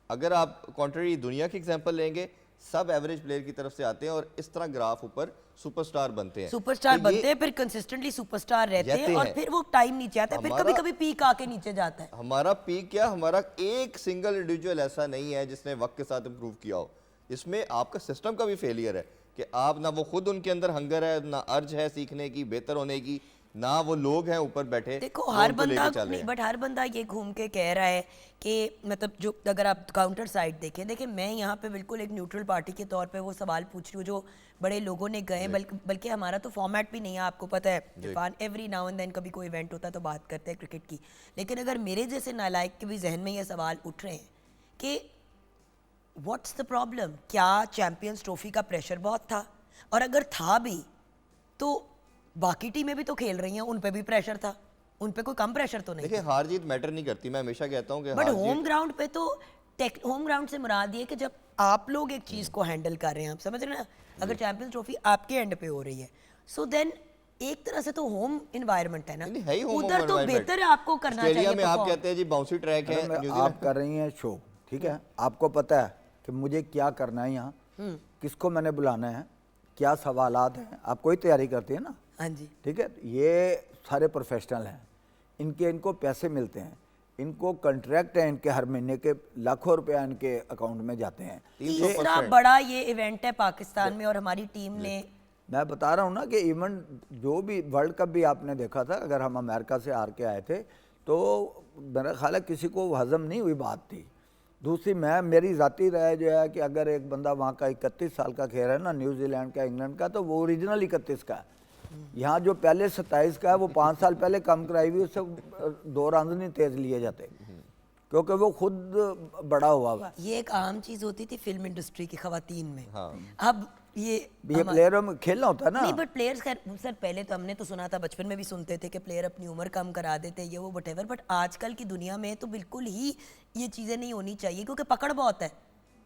अगर आप कॉन्ट्ररी दुनिया की एग्जांपल लेंगे, सब एवरेज प्लेयर की तरफ से आते हैं और इस तरह ग्राफ ऊपर सुपरस्टार बनते हैं। सुपरस्टार तो बनते हैं, फिर कंसिस्टेंटली सुपरस्टार रहते हैं और फिर वो टाइम नीचे आता है, फिर कभी कभी पीक आके नीचे जाता है। हमारा पीक क्या, हमारा एक सिंगल इंडिविजुअल ऐसा नहीं है जिसने वक्त के साथ इंप्रूव किया हो। इसमें आपका सिस्टम का भी फेलियर है कि आप ना वो खुद उनके अंदर हंगर है, ना अर्ज है सीखने की, बेहतर होने की, ना वो लोग हैं ऊपर बैठे। देखो जो हर उनको लेके बंदा चल रहे नहीं, हैं। बट हर बंदा ये घूम के कह रहा है कि मतलब जो अगर आप काउंटर साइड देखें, देखिए मैं यहाँ पे बिल्कुल एक न्यूट्रल पार्टी के तौर पे वो सवाल पूछ रही हूँ जो बड़े लोगों ने गए, बल्कि हमारा तो फॉर्मेट भी नहीं है, आपको पता है Irfan, every now and then कभी कोई इवेंट होता है तो बात करते हैं क्रिकेट की। लेकिन अगर मेरे जैसे नालायक के भी जहन में ये सवाल उठ रहे हैं कि व्हाट्स द प्रॉब्लम, क्या चैंपियंस ट्रॉफी का प्रेशर बहुत था, और अगर था भी तो बाकी टीमें भी तो खेल रही हैं, उन पे भी प्रेशर था, उन पे कोई कम प्रेशर तो नहीं। देखिए हार जीत मैटर नहीं करती, मैं हमेशा कहता हूँ कि बट हार होम जीत ग्राउंड पे तो होम ग्राउंड से मुराद ये कि जब आप लोग एक चीज को हैंडल कर रहे हैं, आप समझ रहे हैं ना, अगर चैंपियंस ट्रॉफी आपके एंड पे हो रही है, सो देन एक तरह से तो होम इन्वायरमेंट है ना, नहीं, है ही home उधर तो environment। बेहतर है, आपको करना चाहिए ऑस्ट्रेलिया में आप perform। कहते हैं जी बाउंसी ट्रैक है, अरे न्यूजीलैंड आप कर रही हैं शो, ठीक है, आपको पता है कि मुझे क्या करना है यहाँ, किसको मैंने बुलाना है, क्या सवालात हैं, आप कोई तैयारी करती है ना, हाँ जी, ठीक है। ये सारे प्रोफेशनल हैं, इनको पैसे मिलते हैं, इनको कॉन्ट्रैक्ट है, इनके हर महीने के लाखों रुपया इनके अकाउंट में जाते हैं। तीसरा बड़ा ये इवेंट है पाकिस्तान में और हमारी टीम ने, मैं बता रहा हूँ ना कि इवन जो भी वर्ल्ड कप भी आपने देखा था, अगर हम अमेरिका से हार के आए थे तो मेरा ख्याल है किसी को हजम नहीं हुई बात थी। दूसरी मेरी ज़ाती राय जो है कि अगर एक बंदा वहाँ का 31 साल का खेल रहा है ना, न्यूजीलैंड का, इंग्लैंड का, तो वो ओरिजिनल 31 का है। यहाँ जो पहले 27 का है वो 5 साल पहले कम कराई हुई, उससे 2 रन नहीं तेज लिए जाते क्योंकि वो खुद बड़ा हुआ हुआ। ये एक आम चीज होती थी फिल्म इंडस्ट्री की खवातीन में, हाँ। अब ये प्लेयरों में खेलना होता है ना। नहीं, बट प्लेयर्स खैर सर पहले तो हमने तो सुना था, बचपन में भी सुनते थे कि प्लेयर अपनी उम्र कम करा देते, ये वो वटेवर, बट आजकल की दुनिया में तो बिल्कुल ही ये चीज़ें नहीं होनी चाहिए क्योंकि पकड़ बहुत है।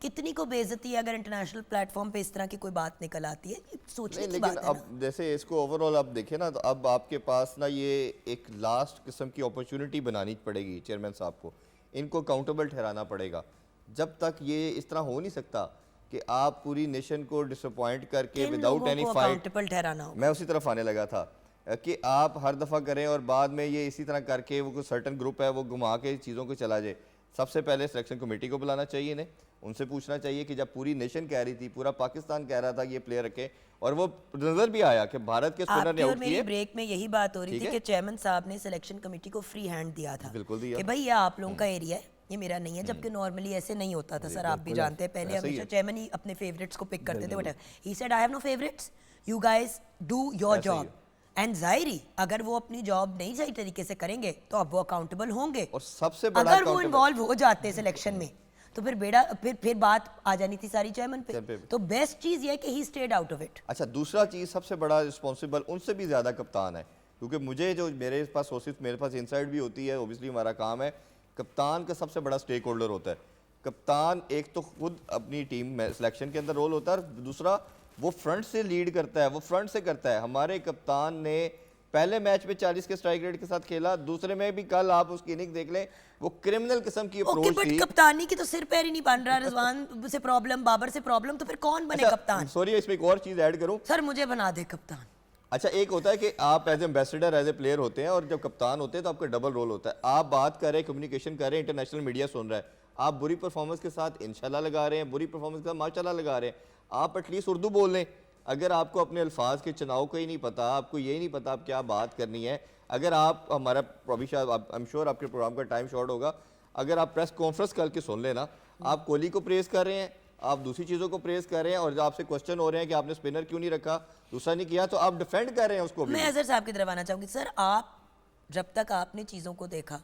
कितनी को बेइज्जती है अगर इंटरनेशनल प्लेटफॉर्म पे इस तरह की कोई बात निकल आती है, ये सोचने की लेकिन बात है अब ना। जैसे इसको ओवरऑल आप देखें ना, तो अब आपके पास ना ये एक लास्ट किस्म की अपॉर्चुनिटी बनानी पड़ेगी चेयरमैन साहब को, इनको अकाउंटेबल ठहराना पड़ेगा। जब तक ये इस तरह हो नहीं सकता कि आप पूरी नेशन को डिसअपॉइंट करके किन विदाउट लोगों एनी को फाइट, अकाउंटेबल ठहराना होगा? मैं उसी तरफ आने लगा था कि आप हर दफ़ा करें और बाद में ये इसी तरह करके वो कोई सर्टन ग्रुप है वो घुमा के चीज़ों को चला जाए। सबसे पहले सिलेक्शन कमेटी को बुलाना चाहिए इन्हें, उनसे पूछना चाहिए कि जब पूरी नेशन कह रही थी, पूरा पाकिस्तान कह रहा था कि ये प्लेयर रखे, और वो नजर भी आया कि भारत के स्पिनर ने आपकी और आउट मेरी किए। ब्रेक में यही बात हो रही ठीक थी है। कि चेयरमैन साहब ने सिलेक्शन कमेटी को फ्री हैंड दिया था, बिल्कुल दिया। कि भाई ये आप लोगों का एरिया है, ये मेरा नहीं है, जबकि नॉर्मली ऐसे नहीं होता था सर, आप भी जानते हैं, पहले ऐसा ही हमेशा है। चेयरमैन ही अपने फेवरेट्स को पिक करते थे, whatever he said, I have no favourites, you guys do your ऐसा ही जॉब। एंड जाहिर अगर वो अपनी जॉब नहीं सही तरीके से करेंगे तो अब वो अकाउंटेबल होंगे, और सबसे बड़ा अगर वो accountable- इन्वॉल्व हो जाते सिलेक्शन में तो फिर बेड़ा फिर बात आ जानी थी सारी चेयरमैन पे। चेयरमैन पे। तो बेस्ट चीज ये है कि he stayed out of it. अच्छा, दूसरा चीज़ सबसे बड़ा रिस्पॉन्सिबल उनसे भी ज़्यादा कप्तान है, क्योंकि मुझे जो मेरे पास सोर्सेज, मेरे पास इनसाइड भी होती है, ओबियसली हमारा काम है, कप्तान का सबसे बड़ा स्टेक होल्डर होता है। कप्तान एक तो खुद अपनी टीम में सिलेक्शन के अंदर रोल होता है, और दूसरा वो फ्रंट से लीड करता है, वो फ्रंट से करता है। हमारे कप्तान ने पहले मैच में 40 के स्ट्राइक रेट के साथ खेला, दूसरे में भी कल आप उसकी इनिंग देख लें, वो क्रिमिनल किस्म की ओके, अप्रोच बट थी। कप्तानी की तो सिर पैर ही नहीं बन रहा, रिजवान से प्रॉब्लम, बाबर से प्रॉब्लम, तो फिर कौन बने कप्तान? सॉरी, इसमें एक और चीज़ ऐड करूं। सर मुझे बना दे कप्तान। अच्छा, एक होता है कि आप as ambassador, as a player होते हैं, और जब कप्तान होते हैं तो आपका डबल रोल होता है। आप बात कर रहे हैं, कम्युनिकेशन कर रहे हैं, इंटरनेशनल मीडिया सुन रहा है, आप बुरी परफॉर्मेंस के साथ इंशाल्लाह लगा रहे हैं, बुरी परफॉर्मेंस के साथ माशाल्लाह लगा रहे हैं, आप एटलीस्ट उर्दू बोल लें। अगर आपको अपने अल्फाज के चुनाव का ही नहीं पता, आपको यही नहीं पता आप क्या बात करनी है, अगर आप हमारा आई एम श्योर आपके प्रोग्राम का टाइम शॉर्ट होगा, अगर आप प्रेस कॉन्फ्रेंस करके सुन लेना, आप कोहली को प्रेस कर रहे हैं, आप दूसरी चीज़ों को प्रेस कर रहे हैं, और जब आपसे क्वेश्चन हो रहे हैं कि आपने स्पिनर क्यों नहीं रखा, दूसरा नहीं किया, तो आप डिफेंड कर रहे हैं उसको भी। मैं अजहर साहब की तरफ आना चाहूँगी। सर आप जब तक आपने चीज़ों को देखा,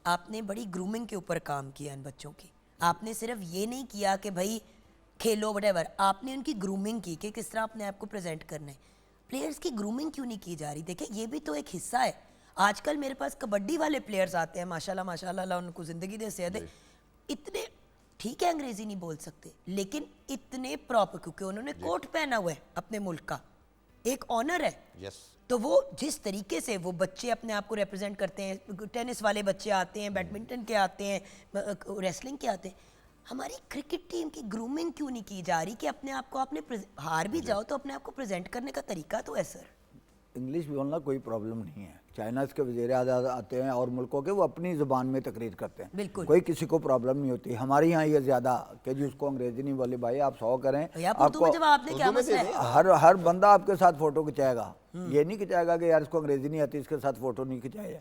आपने बड़ी ग्रूमिंग के ऊपर काम किया इन बच्चों की। आपने सिर्फ ये नहीं किया कि भाई खेलो वटेवर, आपने उनकी ग्रूमिंग की कि किस तरह अपने आप को प्रेजेंट करना है, प्लेयर्स की ग्रूमिंग क्यों नहीं की जा रही? देखिए ये भी तो एक हिस्सा है। आजकल मेरे पास कबड्डी वाले प्लेयर्स आते हैं, माशाल्लाह माशाल्लाह, अल्लाह उनको ज़िंदगी दे, सेहत दे, इतने, ठीक है अंग्रेजी नहीं बोल सकते, लेकिन इतने प्रॉपर, क्योंकि उन्होंने कोट पहना हुआ है अपने मुल्क का, एक ऑनर है। यस, तो वो जिस तरीके से वो बच्चे अपने आप को रिप्रेजेंट करते हैं, टेनिस वाले बच्चे आते हैं, बैडमिंटन के आते हैं, रेसलिंग के आते हैं, हमारी क्रिकेट टीम की ग्रूमिंग क्यों नहीं की जा रही कि अपने आप को, आपने हार भी जाओ तो अपने आप को प्रेजेंट करने का तरीका तो है सर। इंग्लिश बोलना कोई प्रॉब्लम नहीं है। चाइना के वज़ीर आज़म आते हैं और मुल्कों के, वो अपनी ज़ुबान में तकरीर करते हैं, बिल्कुल। कोई किसी को प्रॉब्लम नहीं होती। हमारे यहाँ ये ज़्यादा कि जी उसको अंग्रेजी नहीं बोले, भाई आप 100 करें, आपको जवाब दे, क्या मसला है? हर बंदा आपके साथ फ़ोटो खिंचाएगा, ये नहीं खिंचाएगा कि यार इसको अंग्रेजी नहीं आती इसके साथ फ़ोटो नहीं खिंचाएगा।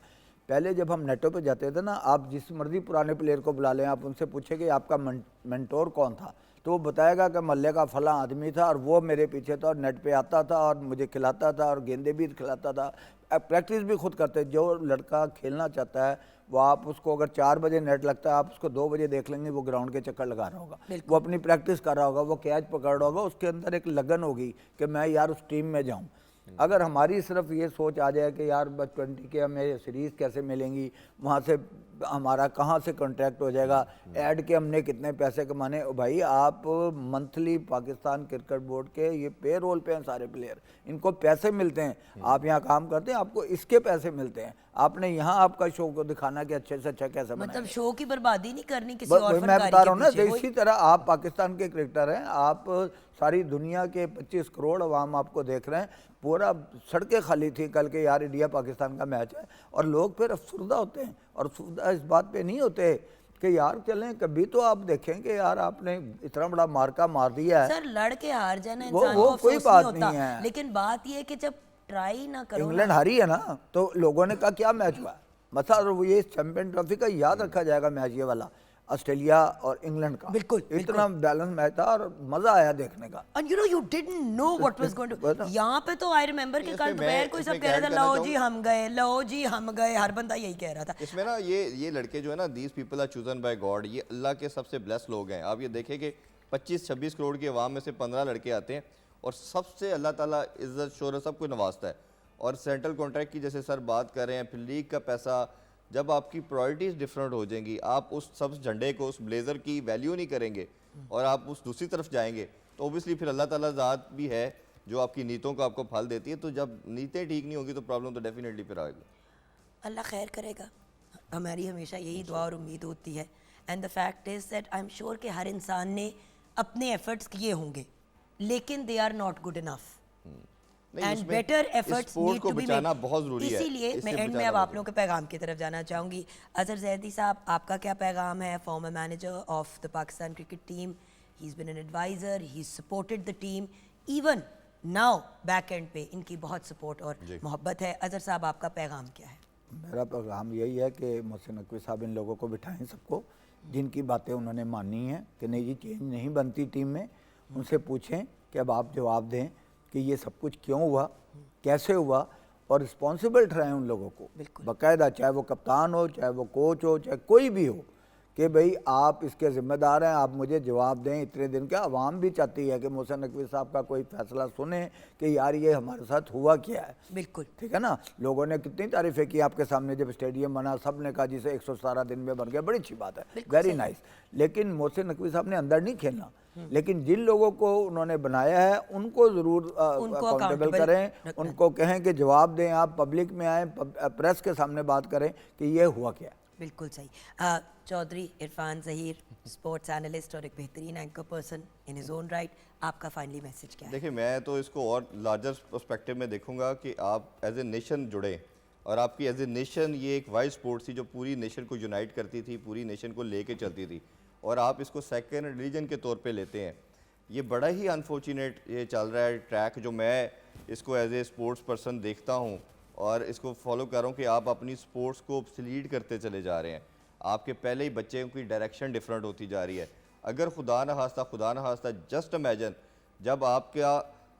पहले जब हम नेटों पे जाते थे ना, आप जिस मर्जी पुराने प्लेयर को बुला लें, आप उनसे पूछे कि आपका मेंटोर कौन था, तो वो बताएगा कि मल्ले का फला आदमी था और वो मेरे पीछे था और नेट पे आता था और मुझे खिलाता था और गेंदे भी खिलाता था। प्रैक्टिस भी खुद करते। जो लड़का खेलना चाहता है वो, आप उसको अगर 4 बजे नेट लगता है, आप उसको 2 बजे देख लेंगे, वो ग्राउंड के चक्कर लगा रहा होगा, वो अपनी प्रैक्टिस कर रहा होगा, वो कैच पकड़ रहा होगा, उसके अंदर एक लगन होगी कि मैं यार उस टीम में जाऊँ। अगर हमारी सिर्फ ये सोच आ जाए कि यार बस 20 के हमें सीरीज़ कैसे मिलेंगी, वहाँ से हमारा कहाँ से कॉन्ट्रैक्ट हो जाएगा, ऐड के हमने कितने पैसे कमाने, भाई आप मंथली पाकिस्तान क्रिकेट बोर्ड के ये पे रोल पे हैं सारे प्लेयर, इनको पैसे मिलते हैं, आप यहाँ काम करते हैं, आपको इसके पैसे मिलते हैं, आपने यहाँ आपका शो को दिखाना कि अच्छे से अच्छा कैसे बनाएं। मतलब शो की बर्बादी नहीं करनी किसी और मैं बता रहा हूँ ना, फनकारी के इसी तरह आप पाकिस्तान के क्रिकेटर हैं, आप सारी दुनिया के 25 करोड़ अवाम आपको देख रहे हैं, पूरा सड़कें खाली थी कल के, यार इंडिया पाकिस्तान का मैच है, और लोग फिर अफसरदा होते हैं, और अफसरदा इस बात पे नहीं होते कि यार चलें, कभी तो आप देखें कि यार आपने इतना बड़ा मार्का मार दिया है। सर लड़ के हार जाना वो इंसान को कोई अफसोस बात नहीं होता, नहीं है। लेकिन बात ये है कि जब ट्राई ना करो इंग्लैंड ना, हारी है ना, तो लोगों ने कहा क्या मैच हुआ, मतलब वो ये चैंपियन ट्रॉफी का याद रखा जाएगा मैच ये वाला, ऑस्ट्रेलिया और इंग्लैंड का। बिल्कुल, इतना बैलेंस मैच था और मजा आया देखने का। And you know you didn't know what was going to, यहाँ पे तो आई रिमेम्बर कि कल दोपहर कोई सब कह रहा था लो जी हम गए, लो जी हम गए, हर बंदा यही कह रहा था। इसमें ना ये लड़के जो है ना, these people are chosen by God, ये अल्लाह के सबसे ब्लेस्ड लोग हैं। आप ये देखें कि 25-26 करोड़ की आवाम में से 15 लड़के आते हैं और सबसे अल्लाह ताला इज्जत शोहरत सबको नवाजता है। और सेंट्रल कॉन्ट्रैक्ट की जैसे सर बात कर रहे हैं, फिर लीग का पैसा, जब आपकी प्रायोरिटीज़ डिफरेंट हो जाएंगी, आप उस सब झंडे को, उस ब्लेज़र की वैल्यू नहीं करेंगे और आप उस दूसरी तरफ जाएंगे, तो ओबियसली फिर अल्लाह ताला ज़ात भी है जो आपकी नीतों को आपको फल देती है। तो जब नीतें ठीक नहीं होगी तो प्रॉब्लम तो डेफिनेटली फिर आएगी। अल्लाह खैर करेगा, हमारी हमेशा यही दुआ और उम्मीद होती है। And the fact is that I am sure कि हर इंसान ने अपने एफर्ट्स किए होंगे, लेकिन they are not good enough and better efforts need to be made. बहुत ज़रूरी है। इसीलिए मैं एंड में अब आप लोगों के पैगाम की तरफ जाना चाहूँगी। अजहर जैदी साहब, आपका क्या पैगाम है? Former manager of the Pakistan cricket team, he is been an adviser, he supported the team, even now back end पे इनकी बहुत सपोर्ट और मोहब्बत है। अजहर साहब, आपका पैगाम क्या है? मेरा पैगाम यही है कि मोहसिन नकवी साहब इन लोगों को बिठाएं, सबको जिनकी बातें उन्होंने मानी हैं कि नहीं जी चेंज नहीं बनती टीम में, उनसे पूछें कि अब आप जवाब दें कि ये सब कुछ क्यों हुआ, कैसे हुआ, और रिस्पॉन्सिबल ठहराएं उन लोगों को बाकायदा, चाहे वो कप्तान हो, चाहे वो कोच हो, चाहे कोई भी हो, कि भाई आप इसके ज़िम्मेदार हैं, आप मुझे जवाब दें। इतने दिन का आवाम भी चाहती है कि मोहसिन नकवी साहब का कोई फैसला सुने कि यार ये हमारे साथ हुआ क्या है। बिल्कुल ठीक है ना, लोगों ने कितनी तारीफ़ें की आपके सामने, जब स्टेडियम बना सब ने कहा जिसे 117 दिन में बन गया, बड़ी अच्छी बात है, वेरी नाइस। लेकिन मोहसिन नकवी साहब ने अंदर नहीं खेलना, लेकिन जिन लोगों को उन्होंने बनाया है उनको ज़रूर अकाउंटेबल करें, उनको कहें कि जवाब दें, आप पब्लिक में आएँ, प्रेस के सामने बात करें कि ये हुआ क्या। बिल्कुल सही। चौधरी इरफान ज़हीर, स्पोर्ट्स एनालिस्ट और एक बेहतरीन anchor person in his own right, आपका फाइनली मैसेज क्या है? देखिए, मैं तो इसको और लार्जर पर्सपेक्टिव में देखूंगा कि आप एज ए नेशन जुड़े, और आपकी एज ए नेशन ये एक वाइड स्पोर्ट्स थी जो पूरी नेशन को यूनाइट करती थी, पूरी नेशन को लेके चलती थी, और आप इसको सेकेंड रिलीजन के तौर पे लेते हैं। ये बड़ा ही अनफॉर्चुनेट ये चल रहा है ट्रैक, जो मैं इसको एज ए स्पोर्ट्स पर्सन देखता हूँ और इसको फॉलो कर रहा हूँ कि आप अपनी स्पोर्ट्स को लीड करते चले जा रहे हैं। आपके पहले ही बच्चे की डायरेक्शन डिफरेंट होती जा रही है। अगर खुदा न खास्ता जस्ट इमेजिन, जब आपका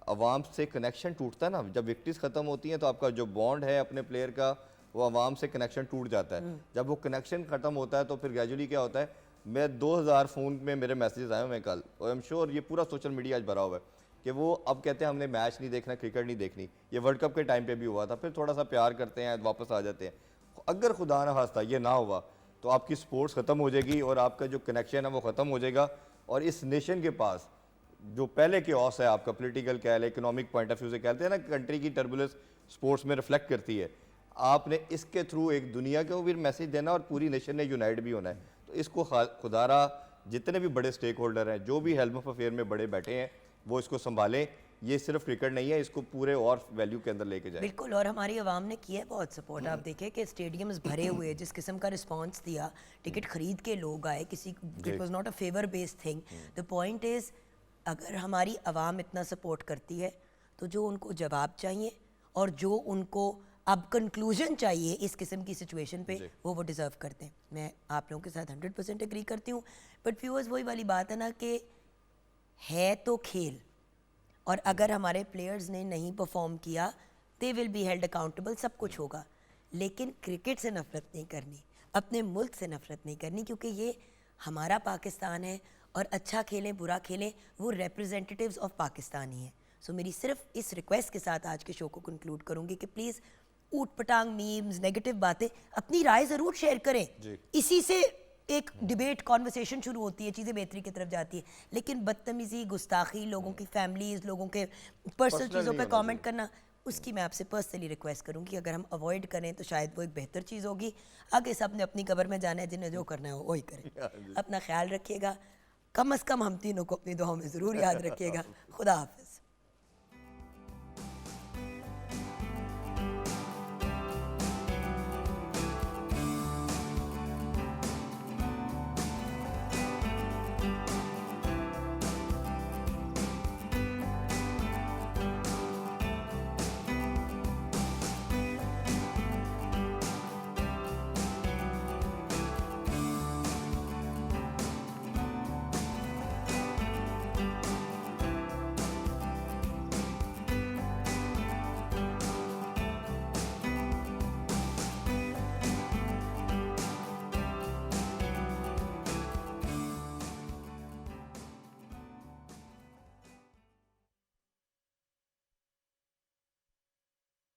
अवाम से कनेक्शन टूटता है ना, जब विक्ट्रीज ख़त्म होती हैं तो आपका जो बॉन्ड है अपने प्लेयर का, वो अवाम से कनेक्शन टूट जाता है। जब वो कनेक्शन ख़त्म होता है तो फिर ग्रेजुअली क्या होता है, मैं 2000 फ़ोन में मेरे मैसेजेस आए हुए हैं कल, और आई एम श्योर ये पूरा सोशल मीडिया आज भरा हुआ है कि वो अब कहते हैं हमने मैच नहीं देखना, क्रिकेट नहीं देखनी। ये वर्ल्ड कप के टाइम पे भी हुआ था, फिर थोड़ा सा प्यार करते हैं, वापस आ जाते हैं। अगर खुदा ना खास्ता ये ना हुआ तो आपकी स्पोर्ट्स ख़त्म हो जाएगी और आपका जो कनेक्शन है वो ख़त्म हो जाएगा। और इस नेशन के पास जो पहले के ऑस है आपका, पॉलिटिकल कह लें, इकोनॉमिक पॉइंट ऑफ व्यू से कहते हैं ना, कंट्री की टर्बुलेंस स्पोर्ट्स में रिफ्लेक्ट करती है। आपने इसके थ्रू एक दुनिया को भी मैसेज देना और पूरी नेशन ने यूनाइट भी होना है। तो इसको खुदारा जितने भी बड़े स्टेक होल्डर हैं, जो भी हेल्म ऑफ अफेयर में बड़े बैठे हैं, वो इसको संभालें। ये सिर्फ क्रिकेट नहीं है, इसको पूरे और वैल्यू के अंदर लेके जाए। बिल्कुल, और हमारी आवाम ने किया है बहुत सपोर्ट। आप देखें कि स्टेडियम्स भरे हुए, जिस किस्म का रिस्पांस दिया, टिकट खरीद के लोग आए, किसी it was not a favour based thing. The point is, अगर हमारी आवाम इतना सपोर्ट करती है तो जो उनको जवाब चाहिए और जो उनको अब कंक्लूजन चाहिए इस किस्म की सिचुएशन पे, वो डिज़र्व करते हैं। मैं आप लोगों के साथ 100% एग्री करती हूँ। बट व्यूअर्स, वही वाली बात है ना कि है तो खेल, और अगर हमारे प्लेयर्स ने नहीं परफॉर्म किया, they will be held accountable, सब कुछ होगा। लेकिन क्रिकेट से नफरत नहीं करनी, अपने मुल्क से नफरत नहीं करनी, क्योंकि ये हमारा पाकिस्तान है और अच्छा खेलें बुरा खेलें, वो रिप्रेजेंटेटिव्स ऑफ पाकिस्तान ही हैं। सो मेरी सिर्फ इस रिक्वेस्ट के साथ आज के शो को कंक्लूड करूँगी कि प्लीज़ ऊट पटांग मीम्स, नेगेटिव बातें, अपनी राय ज़रूर शेयर करें। इसी से एक डिबेट, कॉन्वर्सेशन शुरू होती है, चीज़ें बेहतरी की तरफ जाती है। लेकिन बदतमीज़ी, गुस्ताखी, लोगों की फैमिलीज़, लोगों के पर्सनल चीज़ों पे कमेंट करना, उसकी मैं आपसे पर्सनली रिक्वेस्ट करूँगी कि अगर हम अवॉइड करें तो शायद वो एक बेहतर चीज़ होगी। आगे सब ने अपनी कब्र में जाना है, जिन्हें जो करना है वही करें। अपना ख्याल रखिएगा, कम अज़ कम हम तीनों को अपनी दुआओं में ज़रूर याद रखिएगा। खुदा हाफ़िज़।